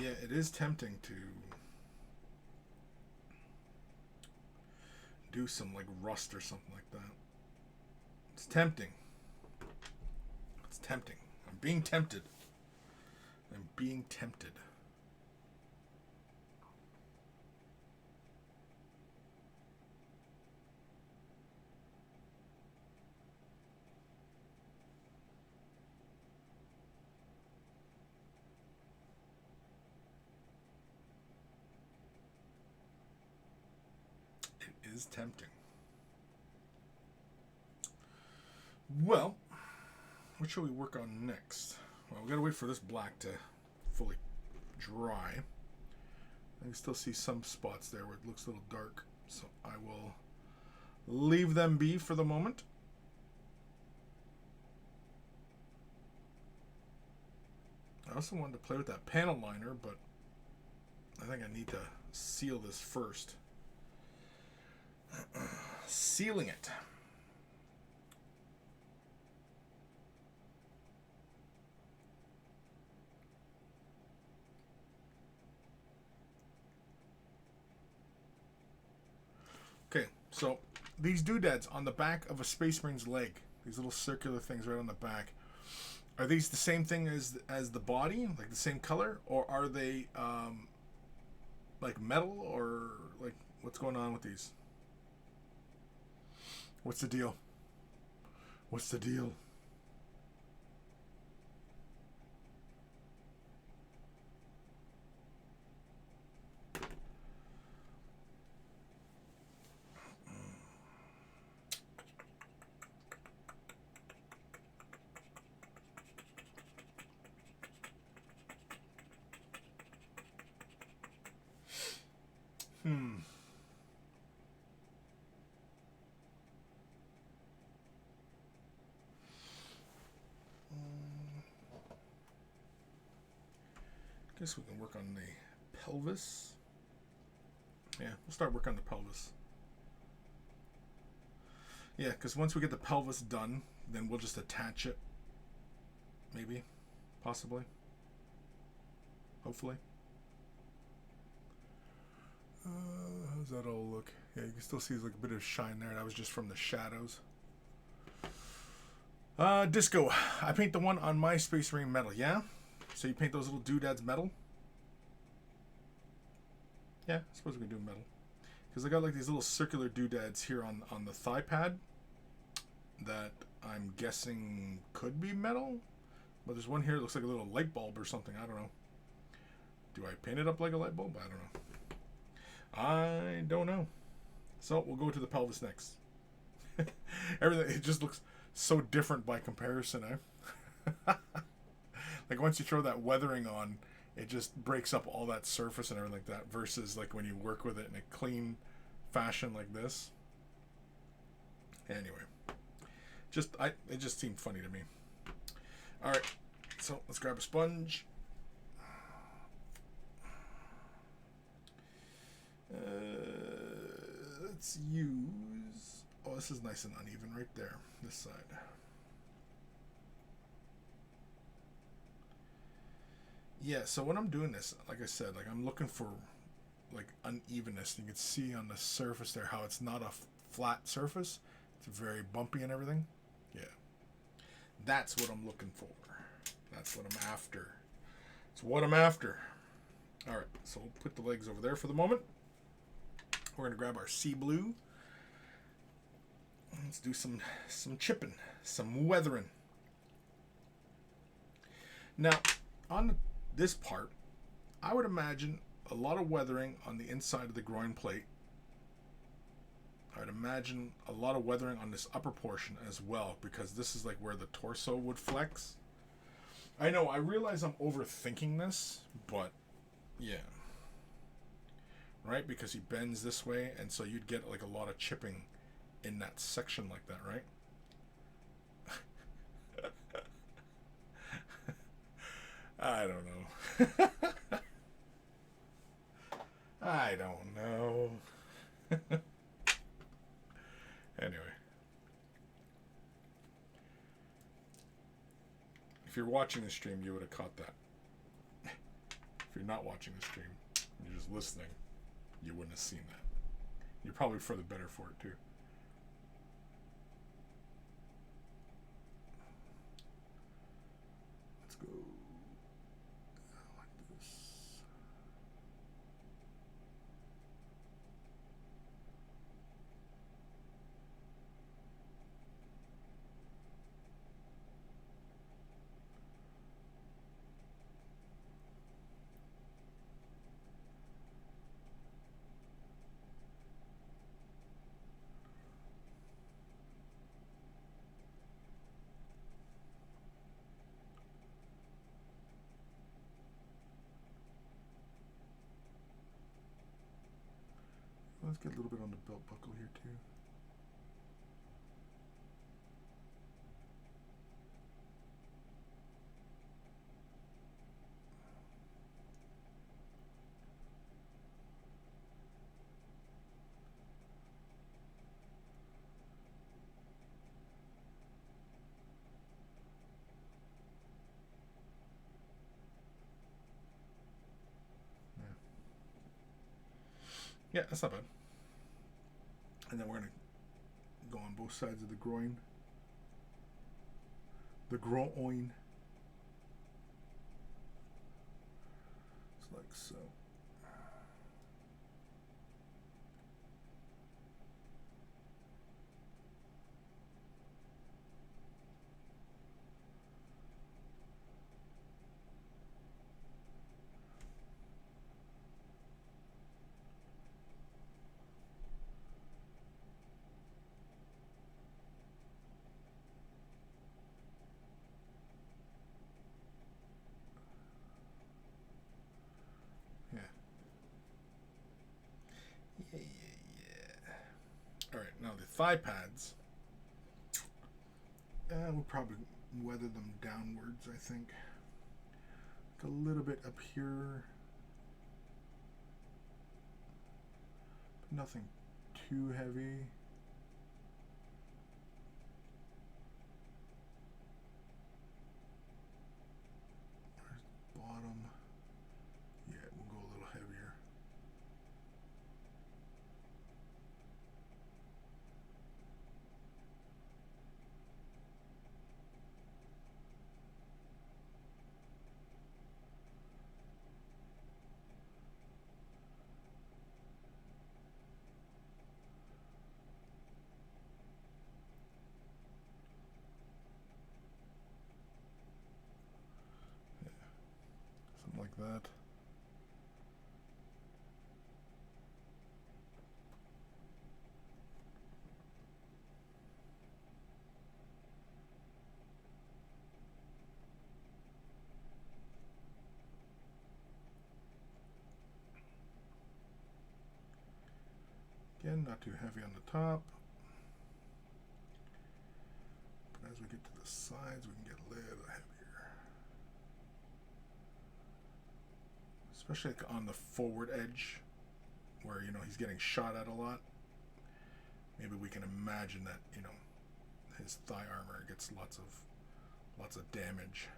Yeah, it is tempting to do some like rust or something like that. It's tempting. It's tempting. I'm being tempted. I'm being tempted. It is tempting. Well, what shall we work on next? Well, we gotta wait for this black to fully dry. I can still see some spots there where it looks a little dark, so I will leave them be for the moment. I also wanted to play with that panel liner, but I think I need to seal this first. Sealing it. Okay, so these doodads on the back of a Space Marine's leg, these little circular things right on the back, are these the same thing as the body, like the same color, or are they like metal, or like what's going on with these? What's the deal? What's the deal? Guess we can work on the pelvis. Yeah, we'll start working on the pelvis. Yeah, because once we get the pelvis done, then we'll just attach it. Maybe. Possibly. Hopefully. How's that all look? Yeah, you can still see like a bit of shine there. That was just from the shadows. Disco. I paint the one on my Space Marine metal, yeah? So you paint those little doodads metal? Yeah, I suppose we can do metal. Because I got like these little circular doodads here on the thigh pad that I'm guessing could be metal. But there's one here that looks like a little light bulb or something. I don't know. Do I paint it up like a light bulb? I don't know. I don't know. So we'll go to the pelvis next. Everything, it just looks so different by comparison, eh? Like once you throw that weathering on, it just breaks up all that surface and everything like that, versus like when you work with it in a clean fashion like this. Anyway, it just seemed funny to me. All right, so let's grab a sponge. Let's use. Oh, this is nice and uneven right there. This side. Yeah, so when I'm doing this, like I said, like I'm looking for like unevenness. You can see on the surface there how it's not a flat surface. It's very bumpy and everything. Yeah. That's what I'm looking for. That's what I'm after. It's what I'm after. All right, so we'll put the legs over there for the moment. We're going to grab our sea blue. Let's do some chipping, some weathering. Now, on this part, I would imagine a lot of weathering on the inside of the groin plate. I would imagine a lot of weathering on this upper portion as well, because this is like where the torso would flex. I know, I realize I'm overthinking this, but yeah. Right? Because he bends this way, and so you'd get like a lot of chipping in that section like that, right? I don't know. I don't know. If you're watching the stream, you would have caught that. If you're not watching the stream, and you're just listening, you wouldn't have seen that. You're probably for the better for it too. Let's go like this. Let's get a little bit on the belt buckle here too. Yeah, that's not bad. And then we're going to go on both sides of the groin. The groin. It's like so. Yeah. Alright, now the thigh pads. We'll probably weather them downwards, I think. Like a little bit up here. But nothing too heavy. Where's the bottom? Yeah, we'll go a little heavier. Something like that. Again, not too heavy on the top. But as we get to the sides, we can get a little heavier. Especially like on the forward edge, where, you know, he's getting shot at a lot. Maybe we can imagine that, you know, his thigh armor gets lots of damage.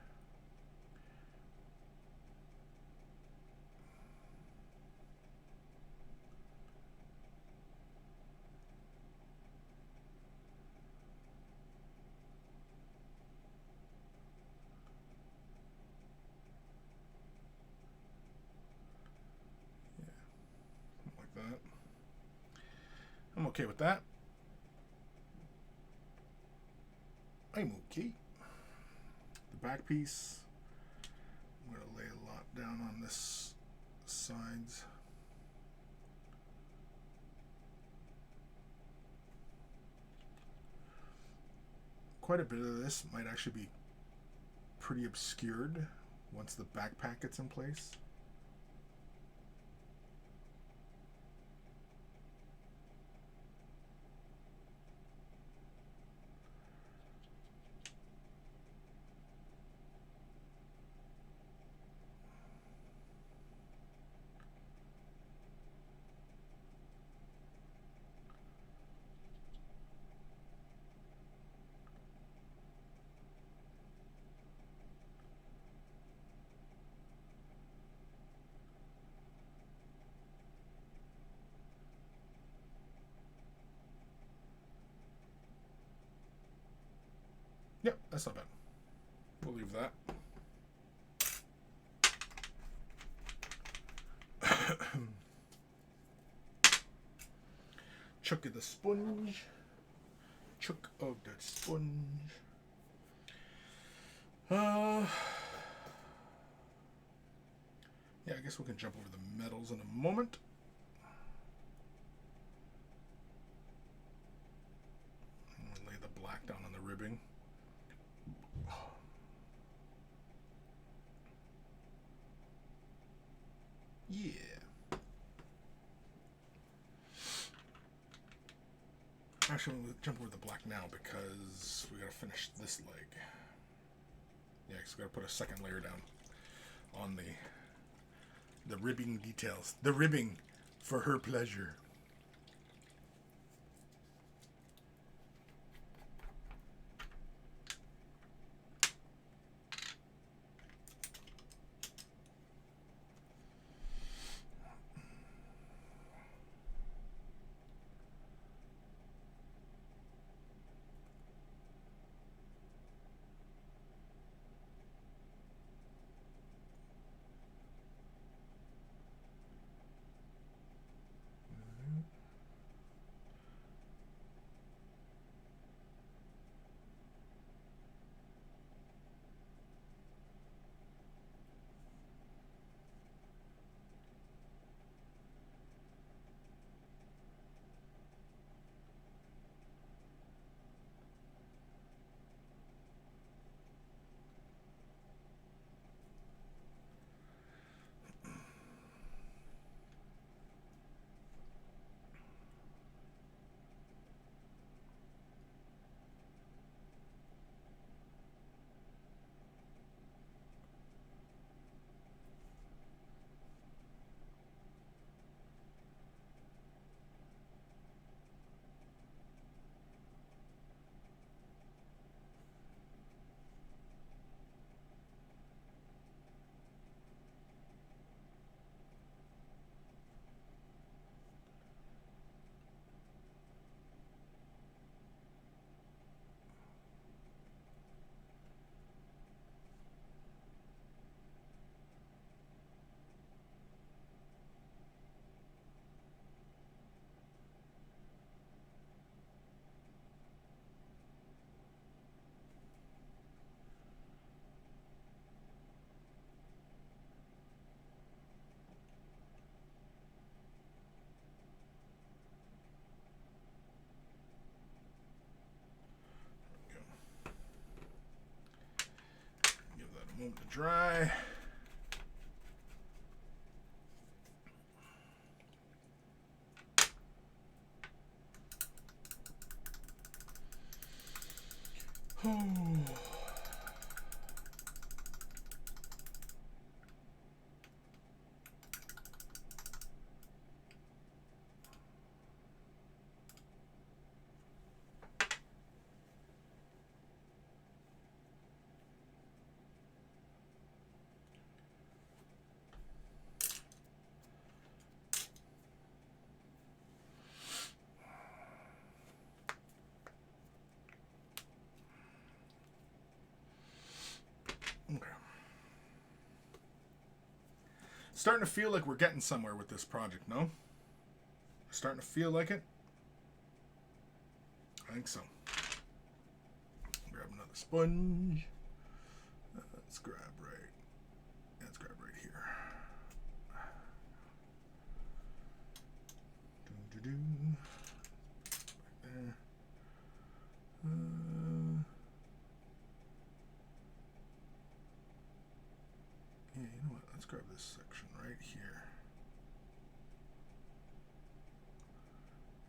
That. I'm okay with that. I'm okay. The back piece, I'm going to lay a lot down on this sides. Quite a bit of this might actually be pretty obscured once the backpack gets in place. Yep, that's not bad. We'll leave that. Chuck of the sponge. Chuck of the sponge. Yeah, I guess we can jump over the metals in a moment. I'm gonna lay the black down on the ribbing. Yeah. Actually, we'll jump over the black now because we gotta finish this leg. Yeah, because we gotta put a second layer down on the ribbing details. The ribbing for her pleasure. Give that a moment to dry. Oh. Okay. Starting to feel like we're getting somewhere with this project, no? Starting to feel like it? I think so. Grab another sponge. Let's grab right. Let's grab right here. Right there. Yeah, you know what? Let's grab this section right here.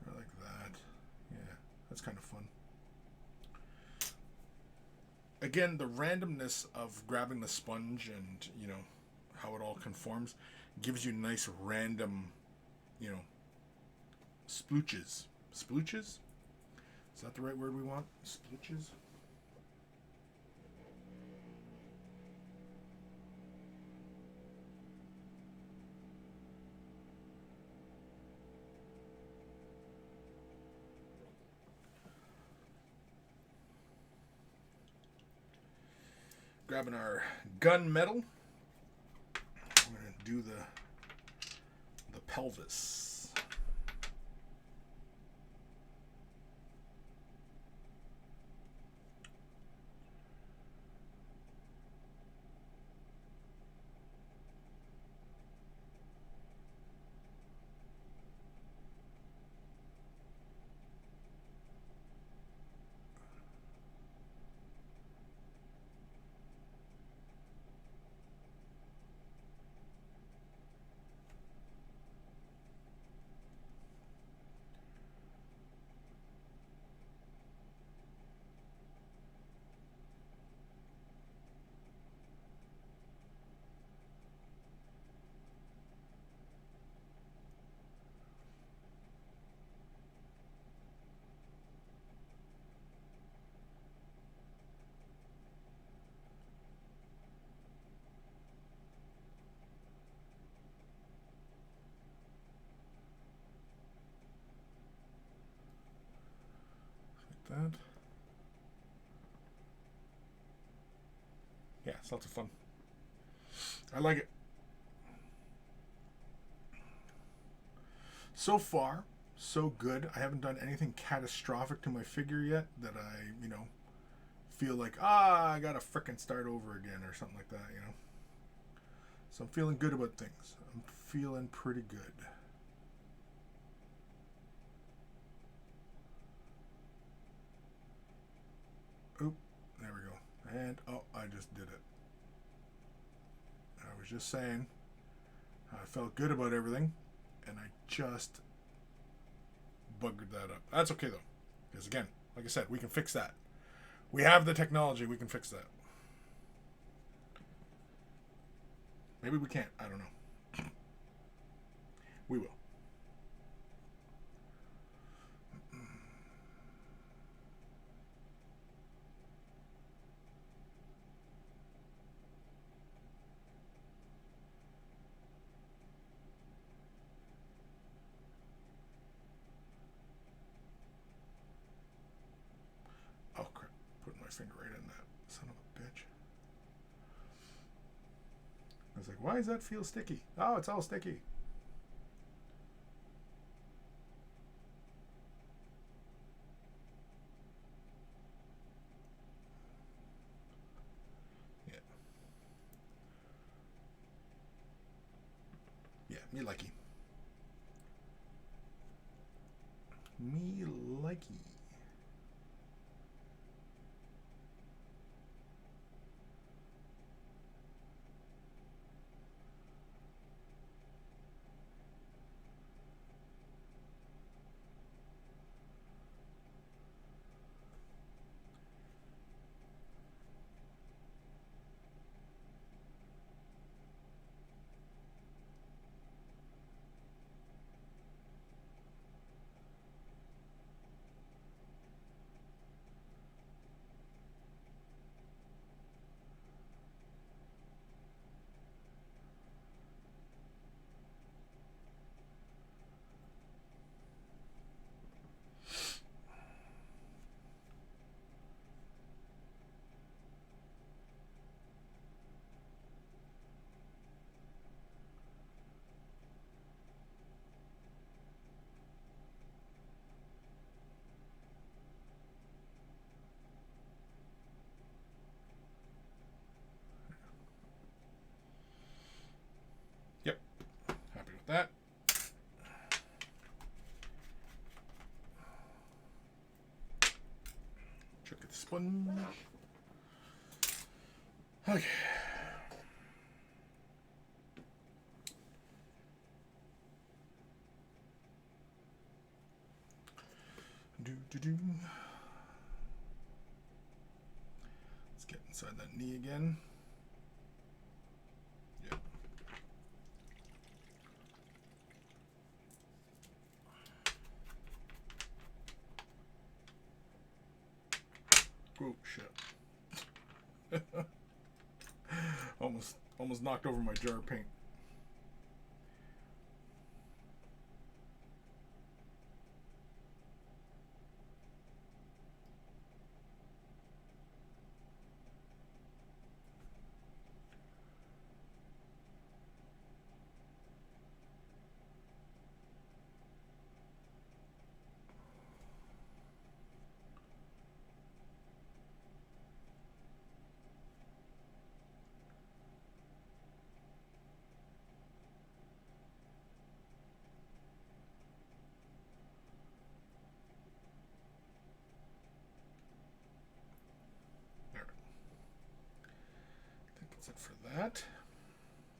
Right like that. Yeah, that's kind of fun. Again, the randomness of grabbing the sponge and, you know, how it all conforms gives you nice random, you know, splooches. Splooches? Is that the right word we want? Splooches? Grabbing our gunmetal. We're going to do the pelvis. That. Yeah, it's lots of fun. I like it. So far, so good. I haven't done anything catastrophic to my figure yet that I, feel like, I gotta frickin' start over again or something like that, So I'm feeling good about things. I'm feeling pretty good. Oop, there we go. And, I just did it. I was just saying, I felt good about everything, and I just buggered that up. That's okay, though. Because, again, like I said, we can fix that. We have the technology. We can fix that. Maybe we can't. I don't know. We will. Oh, crap. Putting my finger right in that. Son of a bitch. I was like, why does that feel sticky? Oh, it's all sticky. Yeah. Yeah, me likey. Me likey. Yep. Happy with that. Check the sponge. Okay. Do. Let's get inside that knee again. Yep. Oh shit. almost knocked over my jar of paint. That's it for that.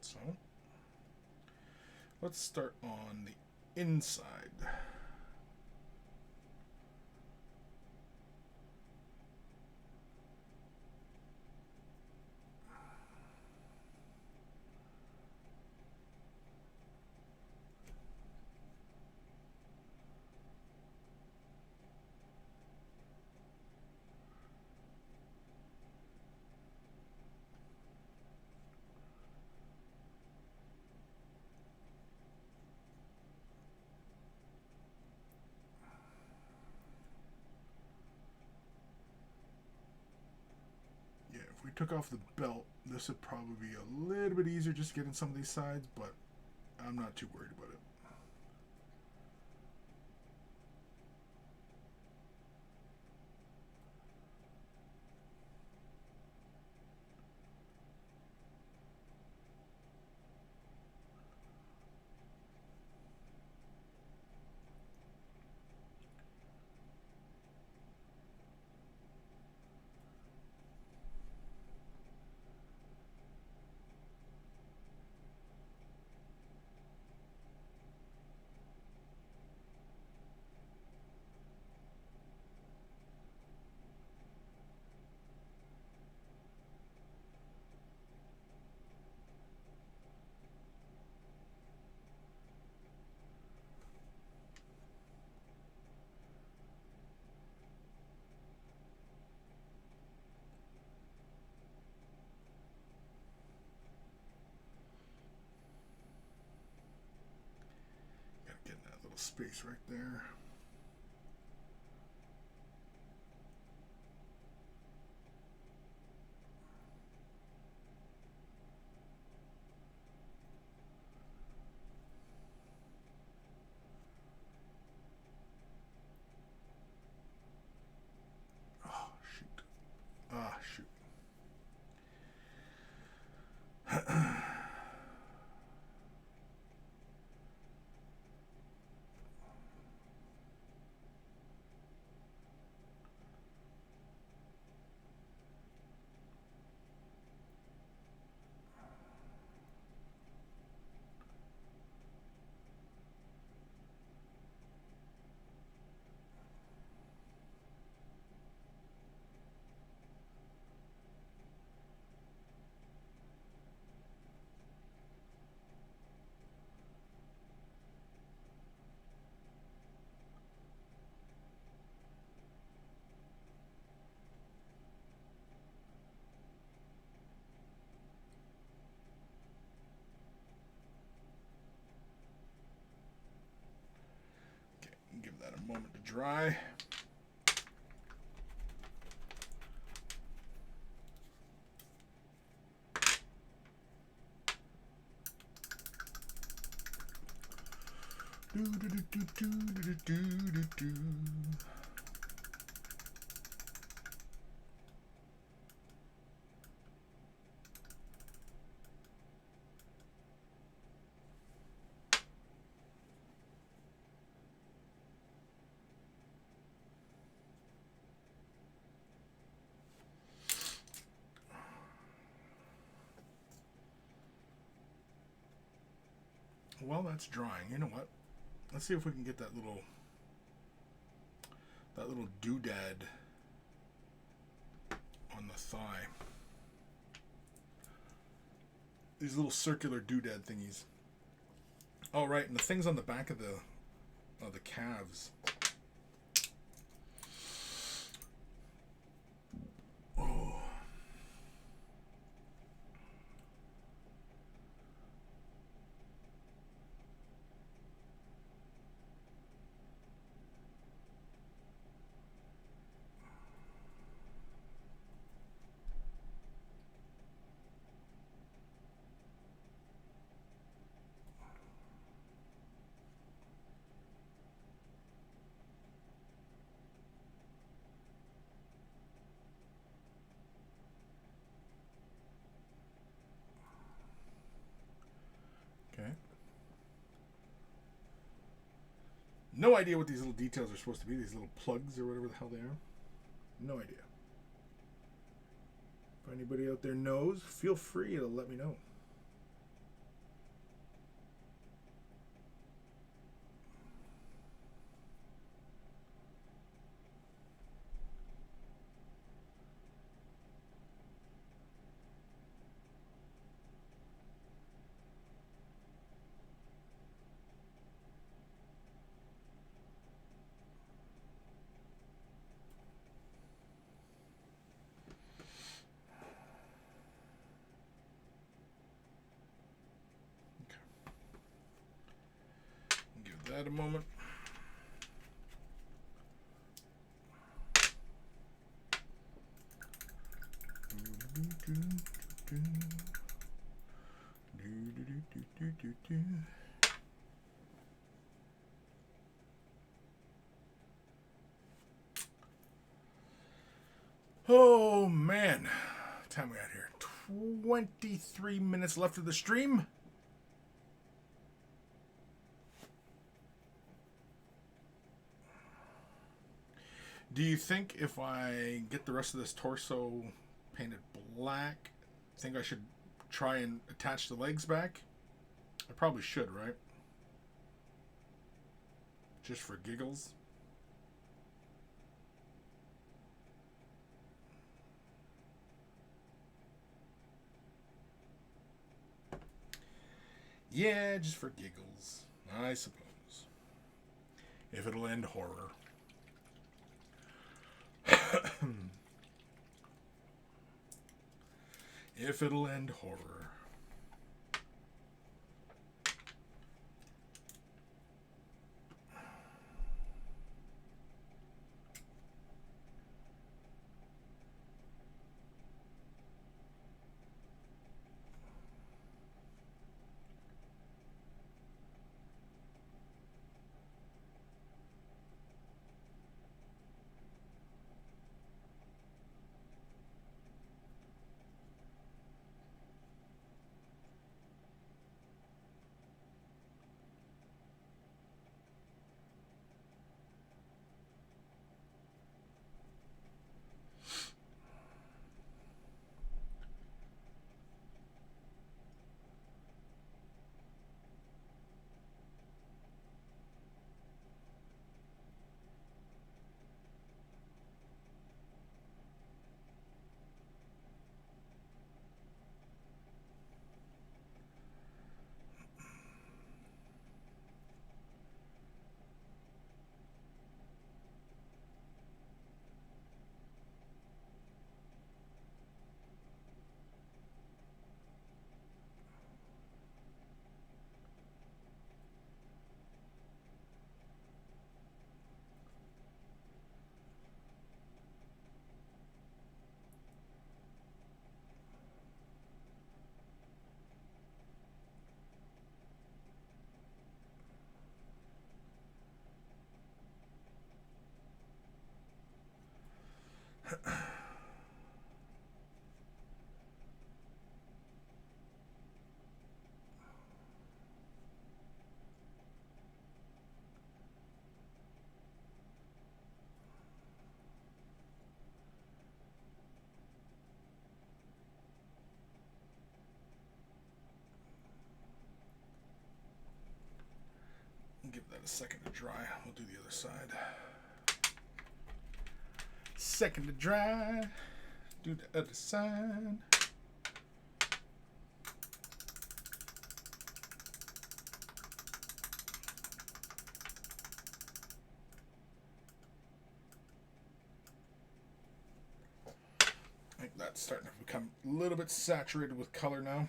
So let's start on the inside. If we took off the belt, this would probably be a little bit easier just getting some of these sides, but I'm not too worried about it. Gotta get that little space right there. Shoot. Give that a moment to dry. Well, that's drying. You know what? Let's see if we can get that little doodad on the thigh. These little circular doodad thingies. Oh, right, and the things on the back of the calves. Oh. Okay. No idea what these little details are supposed to be. These little plugs or whatever the hell they are. No idea. If anybody out there knows, feel free to let me know. That a moment. Oh man, what time we at here? 23 minutes left of the stream. Do you think if I get the rest of this torso painted black, think I should try and attach the legs back? I probably should, right? Just for giggles. Yeah, just for giggles, I suppose. If it'll end horror. If it'll end horror. Give that a second to dry. We'll do the other side. Second to dry. Do the other side. I think that's starting to become a little bit saturated with color now.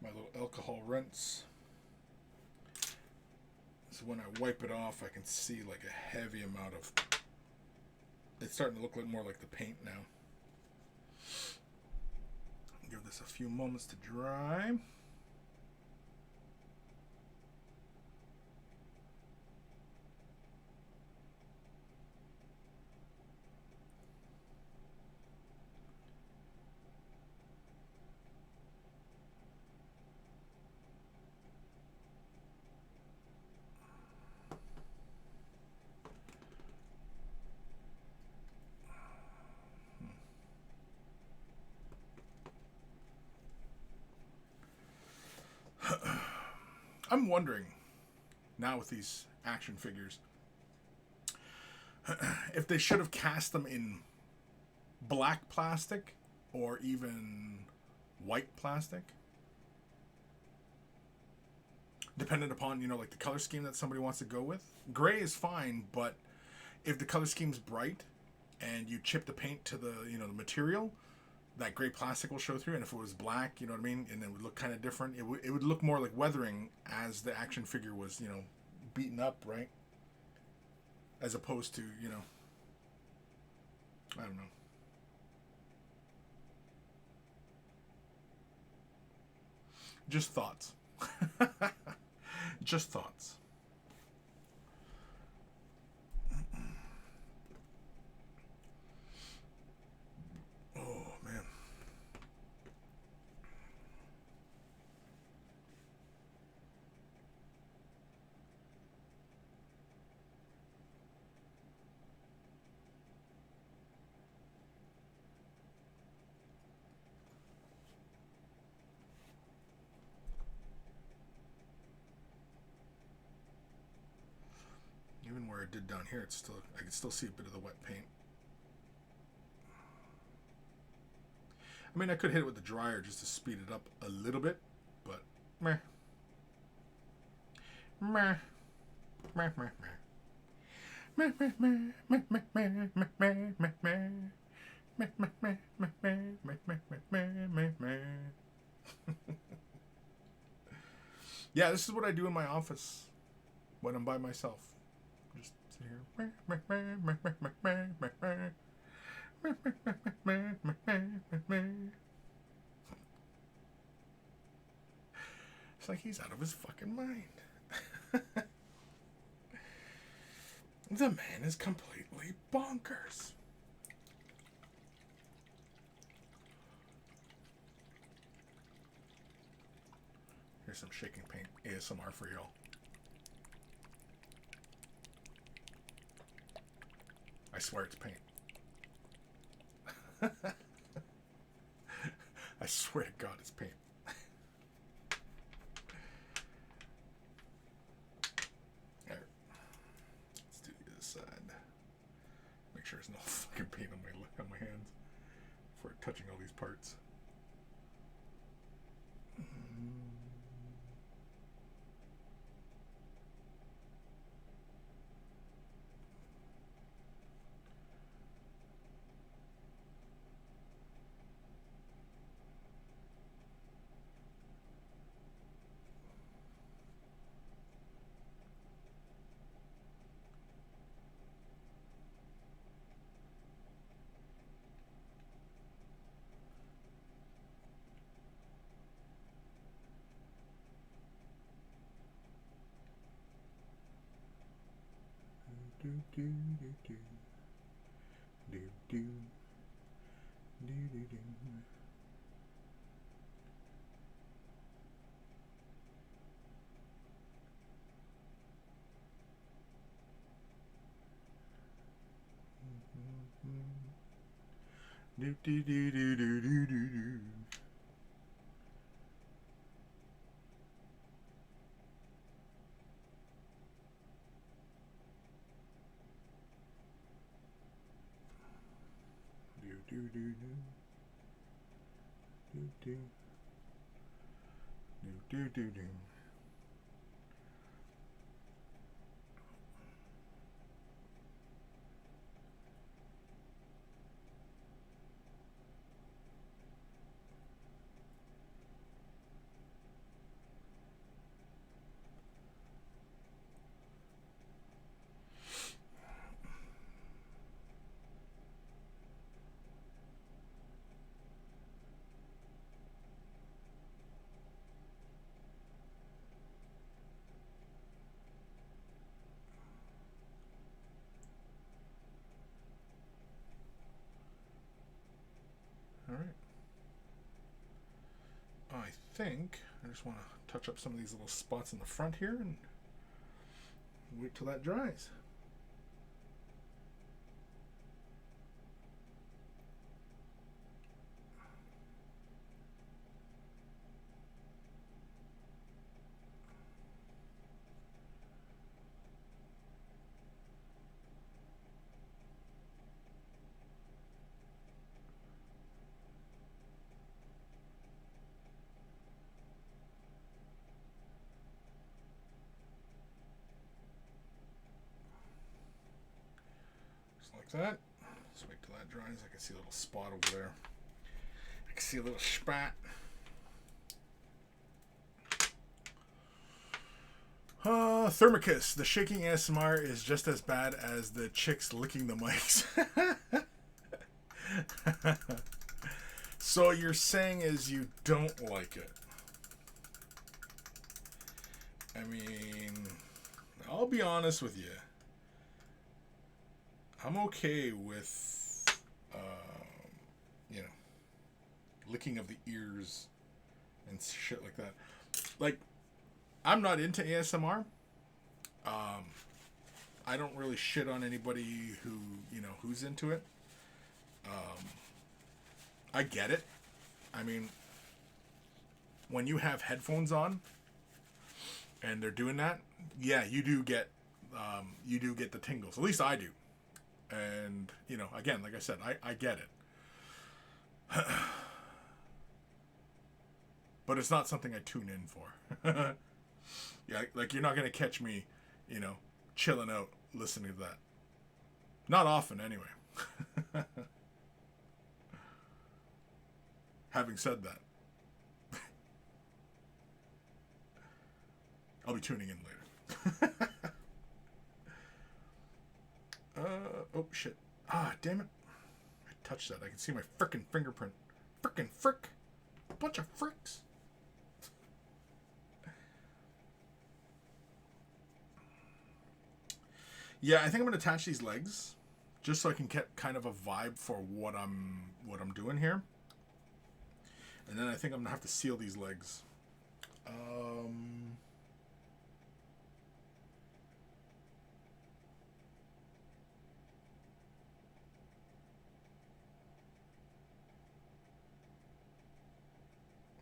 My little alcohol rinse. So when I wipe it off, I can see like a heavy amount of... It's starting to look like more like the paint now. Give this a few moments to dry. I'm wondering now with these action figures if they should have cast them in black plastic or even white plastic, dependent upon, you know, like the color scheme that somebody wants to go with. Gray is fine, but if the color scheme's bright and you chip the paint to the, you know, the material, that gray plastic will show through. And if it was black, you know what I mean, and it would look kind of different, it would look more like weathering as the action figure was, you know, beaten up, right? As opposed to, you know, I don't know. Just thoughts. Just thoughts. Oh, man. Even where it did down here, it's still, I can still see a bit of the wet paint. I mean, I could hit it with the dryer just to speed it up a little bit, but meh. Meh. Meh, meh, meh. Meh, meh, meh, meh, meh, meh, meh, meh, meh, meh. Meh, meh, meh, meh, meh, meh, meh, meh, meh, meh. Yeah, this is what I do in my office when I'm by myself. Just sit here. It's like he's out of his fucking mind. The man is completely bonkers. Here's some shaking paint ASMR for y'all. I swear it's paint. I swear to God it's paint. There. Let's do the other side. Make sure there's no fucking paint on my hands before touching all these parts. Do do do do do do do do do. Do do do do do do do. Do do do do do do do do. All right. I think I just want to touch up some of these little spots in the front here and wait till that dries. like that. Just wait till that dries. I can see a little spot over there. I can see a little spot. Thermicus, the shaking ASMR is just as bad as the chicks licking the mics. So you're saying is you don't like it? I mean, I'll be honest with you. I'm okay with, licking of the ears and shit like that. Like, I'm not into ASMR. I don't really shit on anybody who's into it. I get it. I mean, when you have headphones on and they're doing that, yeah, you do get the tingles. At least I do. And, again, like I said, I get it. But it's not something I tune in for. Yeah, like you're not going to catch me, chilling out listening to that. Not often, anyway. Having said that, I'll be tuning in later. Oh, shit. Ah, damn it. I touched that. I can see my frickin' fingerprint. Frickin' frick. A bunch of fricks. Yeah, I think I'm going to attach these legs just so I can get kind of a vibe for what I'm doing here. And then I think I'm going to have to seal these legs. I'm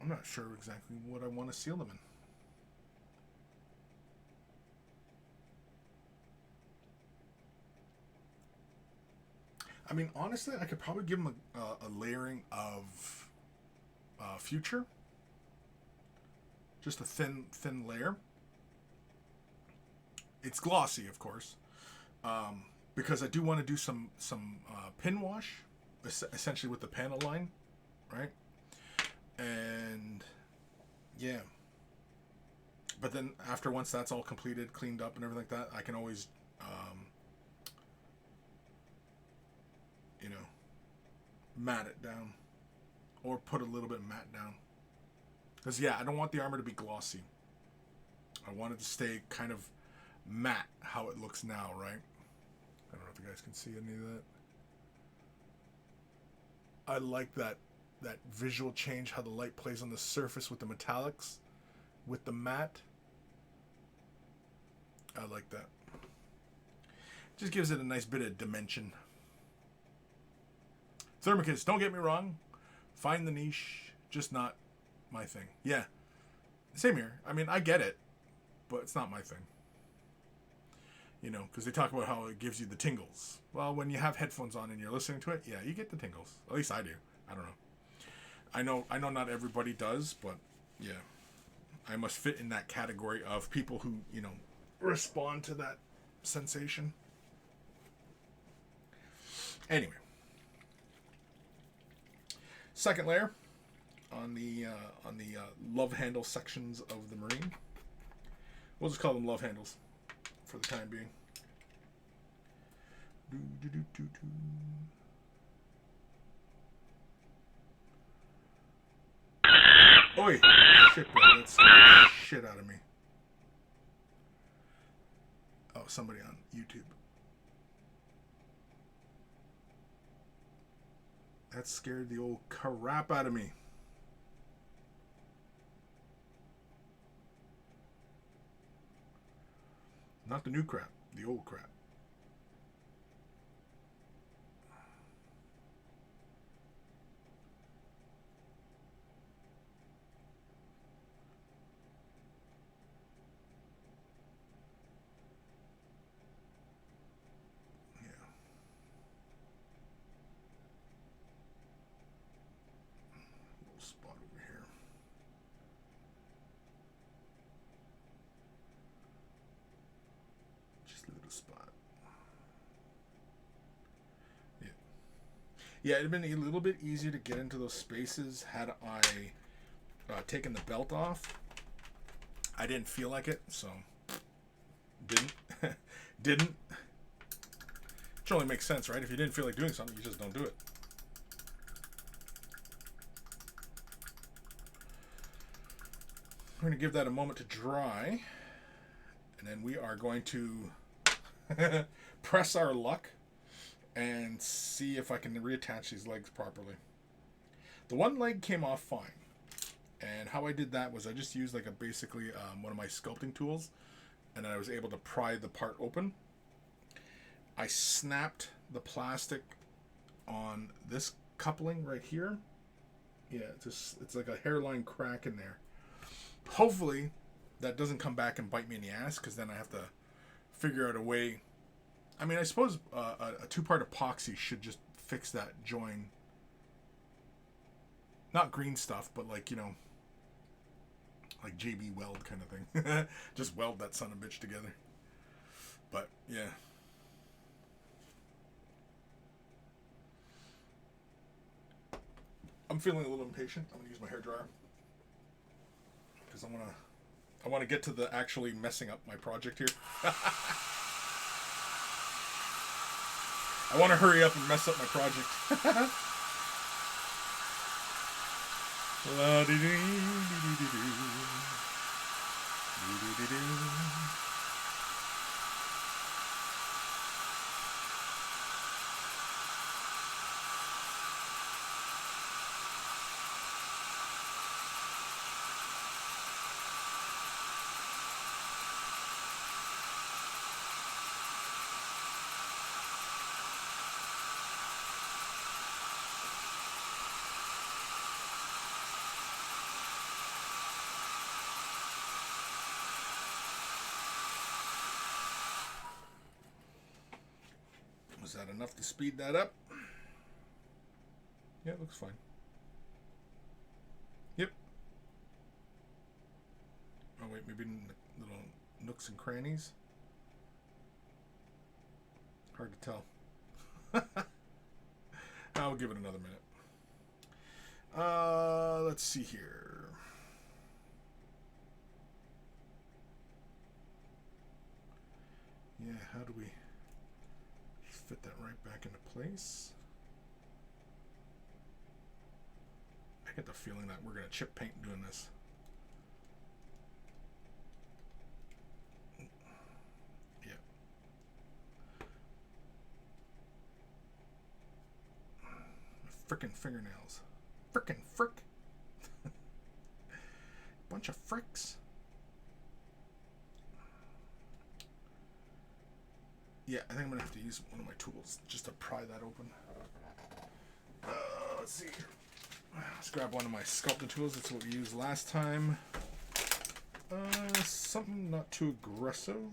not sure exactly what I want to seal them in. I mean, honestly, I could probably give them a layering of Future. Just a thin layer. It's glossy, of course, because I do want to do some pin wash, essentially with the panel line, right? And yeah. But then once that's all completed, cleaned up, and everything like that, I can always mat it down, or put a little bit of matte down. Because yeah, I don't want the armor to be glossy. I want it to stay kind of matte how it looks now, right? I don't know if you guys can see any of that. I like that visual change, how the light plays on the surface with the metallics, with the matte. I like that. Just gives it a nice bit of dimension. Thermicus, don't get me wrong. Find the niche, just not my thing. Yeah, same here. I mean, I get it, but it's not my thing. Because they talk about how it gives you the tingles. Well, when you have headphones on and you're listening to it, yeah, you get the tingles. At least I do. I don't know. I know not everybody does, but yeah, I must fit in that category of people who, respond to that sensation. Anyway. Second layer on the love handle sections of the Marine. We'll just call them love handles for the time being. Oi! Shit, bro. That scared the shit out of me. Oh, somebody on YouTube. That scared the old crap out of me. Not the new crap, the old crap. Spot over here. Just a little spot. Yeah, it'd been a little bit easier to get into those spaces had I taken the belt off. I didn't feel like it, so didn't. Didn't. Which only makes sense, right? If you didn't feel like doing something, you just don't do it. We're going to give that a moment to dry. And then we are going to press our luck and see if I can reattach these legs properly. The one leg came off fine. And how I did that was I just used like a basically one of my sculpting tools, and then I was able to pry the part open. I snapped the plastic on this coupling right here. Yeah, it's like a hairline crack in there. Hopefully that doesn't come back and bite me in the ass, because then I have to figure out a way. I mean, I suppose a two-part epoxy should just fix that join. Not green stuff, but like, you know, like JB Weld kind of thing. Just weld that son of a bitch together. But, yeah. I'm feeling a little impatient. I'm going to use my hairdryer. Because I want to get to the actually messing up my project here. I want to hurry up and mess up my project. Was that enough to speed that up? Yeah, it looks fine. Yep. Oh wait, maybe little nooks and crannies. Hard to tell. I'll give it another minute. Let's see here. Yeah, how do we fit that right back into place? I get the feeling that we're going to chip paint doing this. Yeah. Frickin' fingernails. Frickin' frick. Bunch of fricks. Yeah, I think I'm going to have to use one of my tools just to pry that open. Let's see here. Let's grab one of my sculpting tools. That's what we used last time. Something not too aggressive.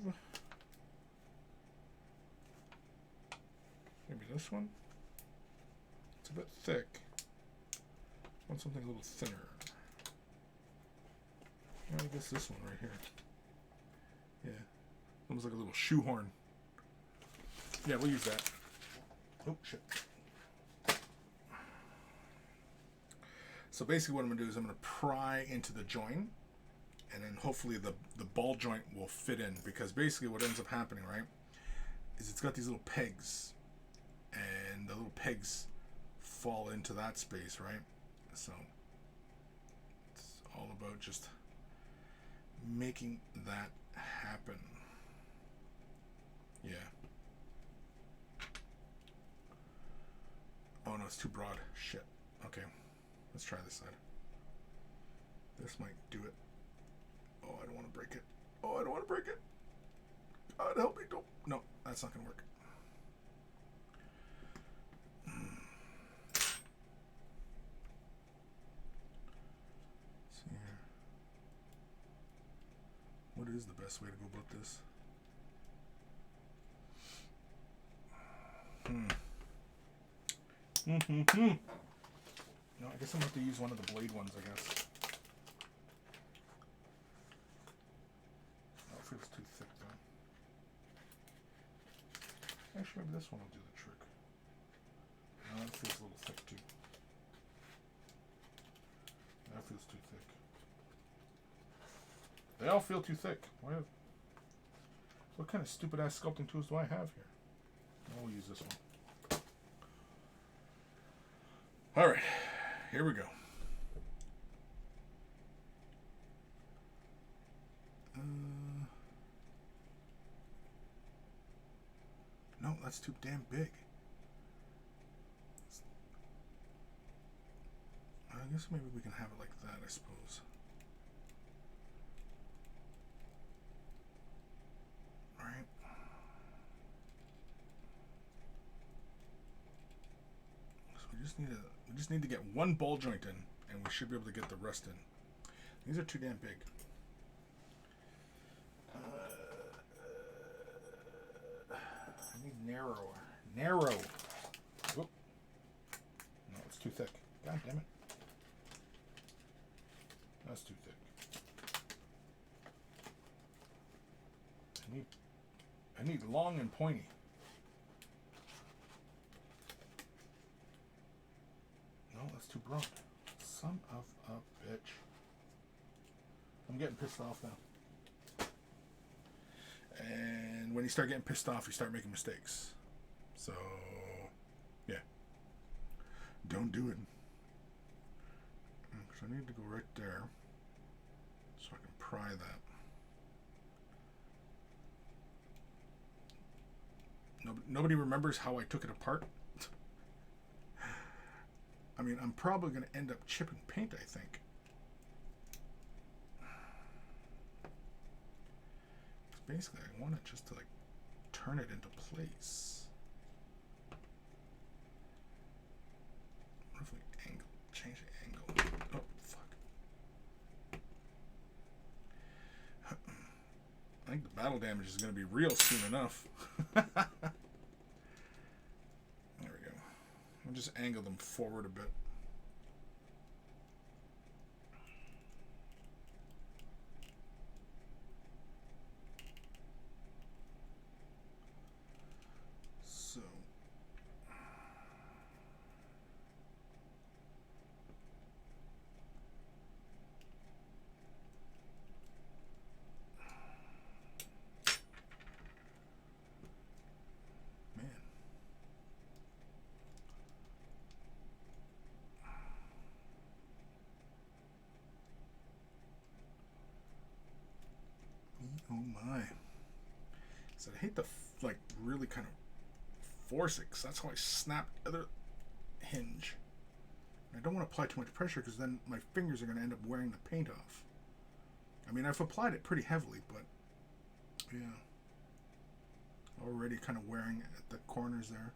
Maybe this one. It's a bit thick. I want something a little thinner. I guess this one right here. Yeah. Almost like a little shoehorn. Yeah, we'll use that. Oh, shit. So basically what I'm going to do is I'm going to pry into the joint, and then hopefully the ball joint will fit in, because basically what ends up happening, right, is it's got these little pegs, and the little pegs fall into that space, right? So it's all about just making that happen. Yeah. Oh no, it's too broad. Shit. Okay. Let's try this side. This might do it. Oh, I don't want to break it. Oh, I don't want to break it. God help me. Don't. No, that's not going to work. See here. What is the best way to go about this? No, I guess I'm going to have to use one of the blade ones, I guess. Oh, it feels too thick, though. Actually, maybe this one will do the trick. No, That feels a little thick too. That feels too thick. They all feel too thick. What kind of stupid ass sculpting tools do I have here? We'll use this one. Alright, here we go. No, that's too damn big. I guess maybe we can have it like that, I suppose. Alright. So we just need to get one ball joint in, and we should be able to get the rest in. These are too damn big. I need narrower. Narrow. Whoop. No, it's too thick. God damn it. That's too thick. I need long and pointy. No, that's too broad. Son of a bitch. I'm getting pissed off now. And when you start getting pissed off, you start making mistakes. So, yeah. Don't do it. Because I need to go right there so I can pry that. Nobody remembers how I took it apart. I mean, I'm probably going to end up chipping paint, I think. Basically, I want it just to, like, turn it into place. What if we change the angle? Oh, fuck. I think the battle damage is going to be real soon enough. There we go. I'll just angle them forward a bit. So. Oh my. So I hate to like really kind of force it, because that's how I snap the other hinge. I don't want to apply too much pressure, because then my fingers are going to end up wearing the paint off. I mean, I've applied it pretty heavily, but yeah. Already kind of wearing at the corners there.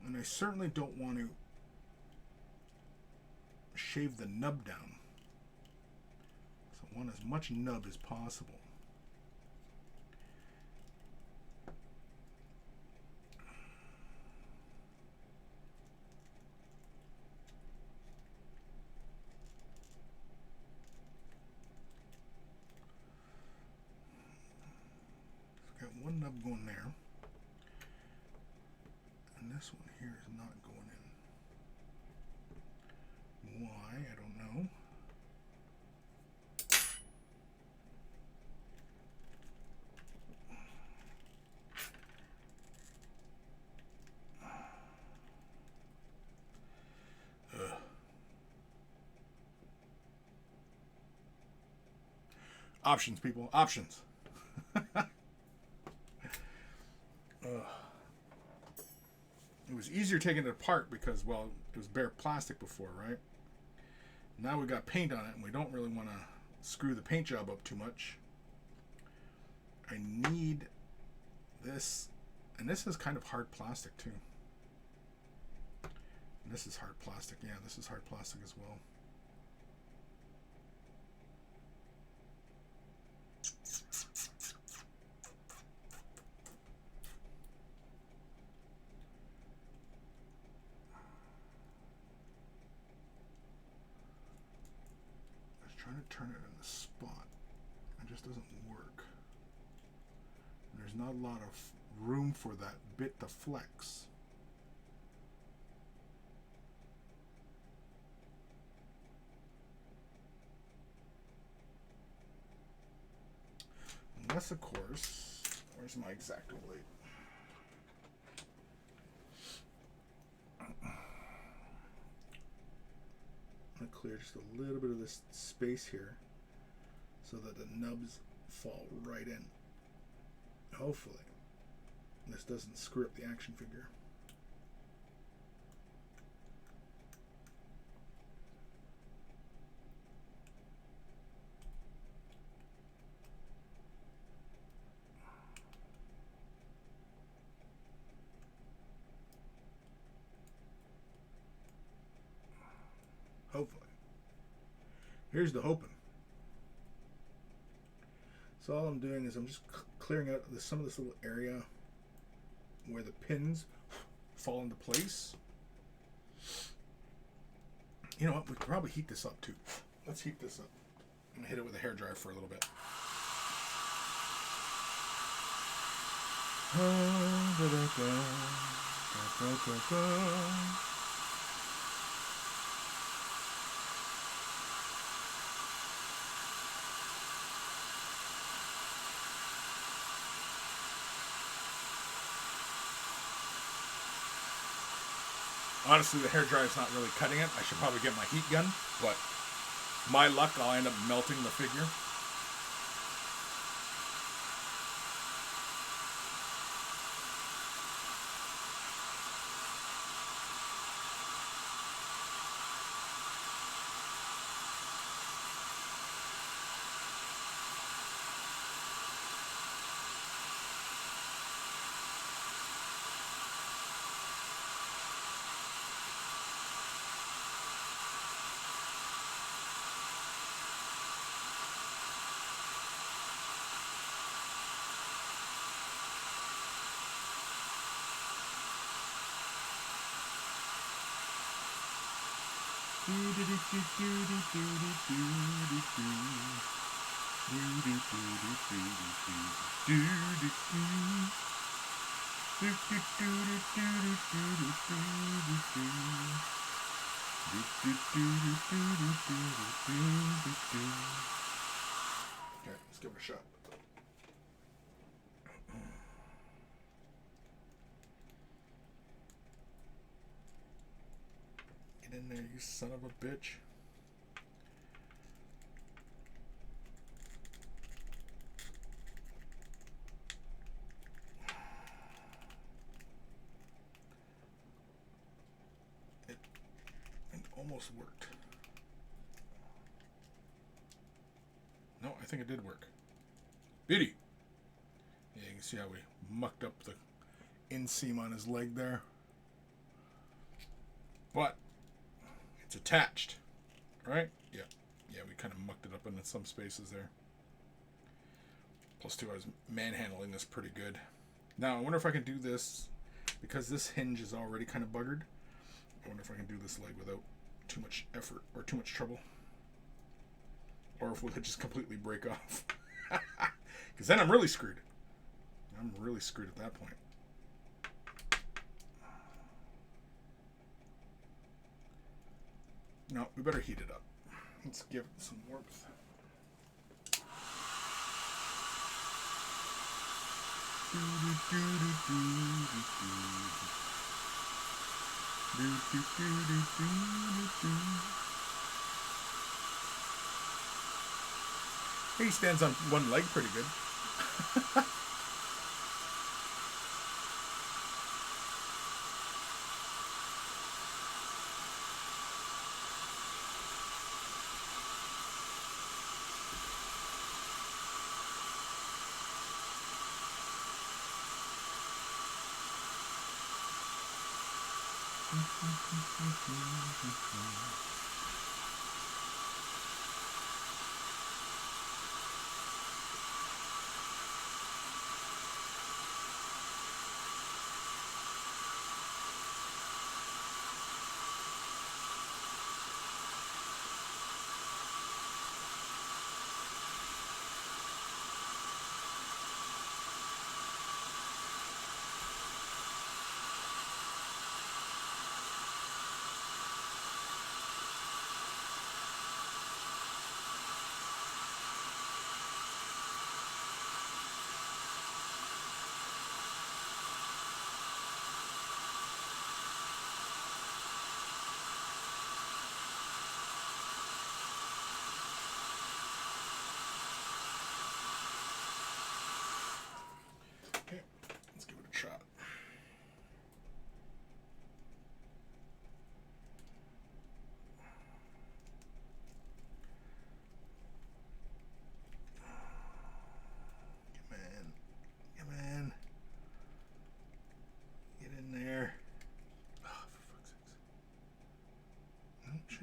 And I certainly don't want to shave the nub down. So I want as much nub as possible. So I've got one nub going there. And this one here is not going in. Why? I don't know. Options, people. Options. It was easier taking it apart because, well, it was bare plastic before, right? Now we got paint on it, and we don't really want to screw the paint job up too much. I need this, and this is kind of hard plastic too. And this is hard plastic. Yeah, this is hard plastic as well. trying to turn it in the spot. It just doesn't work. There's not a lot of room for that bit to flex. Unless, of course, where's my X-Acto blade? I'm going to clear just a little bit of this space here so that the nubs fall right in. Hopefully, this doesn't screw up the action figure. Hopefully. Here's the hoping. So all I'm doing is I'm just clearing out some of this little area where the pins fall into place. You know what? We could probably heat this up too. Let's heat this up. I'm gonna hit it with a hairdryer for a little bit. Honestly, the hairdryer is not really cutting it. I should probably get my heat gun, but my luck, I'll end up melting the figure. Okay, let's give it a shot. Get in there, you son of a bitch. It almost worked. No, I think it did work. Beauty! Yeah, you can see how we mucked up the inseam on his leg there. But it's attached, right? Yeah. Yeah, we kind of mucked it up into some spaces there. Plus two, I was manhandling this pretty good. Now, I wonder if I can do this, because this hinge is already kind of buggered. I wonder if I can do this leg without too much effort or too much trouble. Or if we'll just completely break off. Because then I'm really screwed. I'm really screwed at that point. No, we better heat it up. Let's give it some warmth. He stands on one leg pretty good.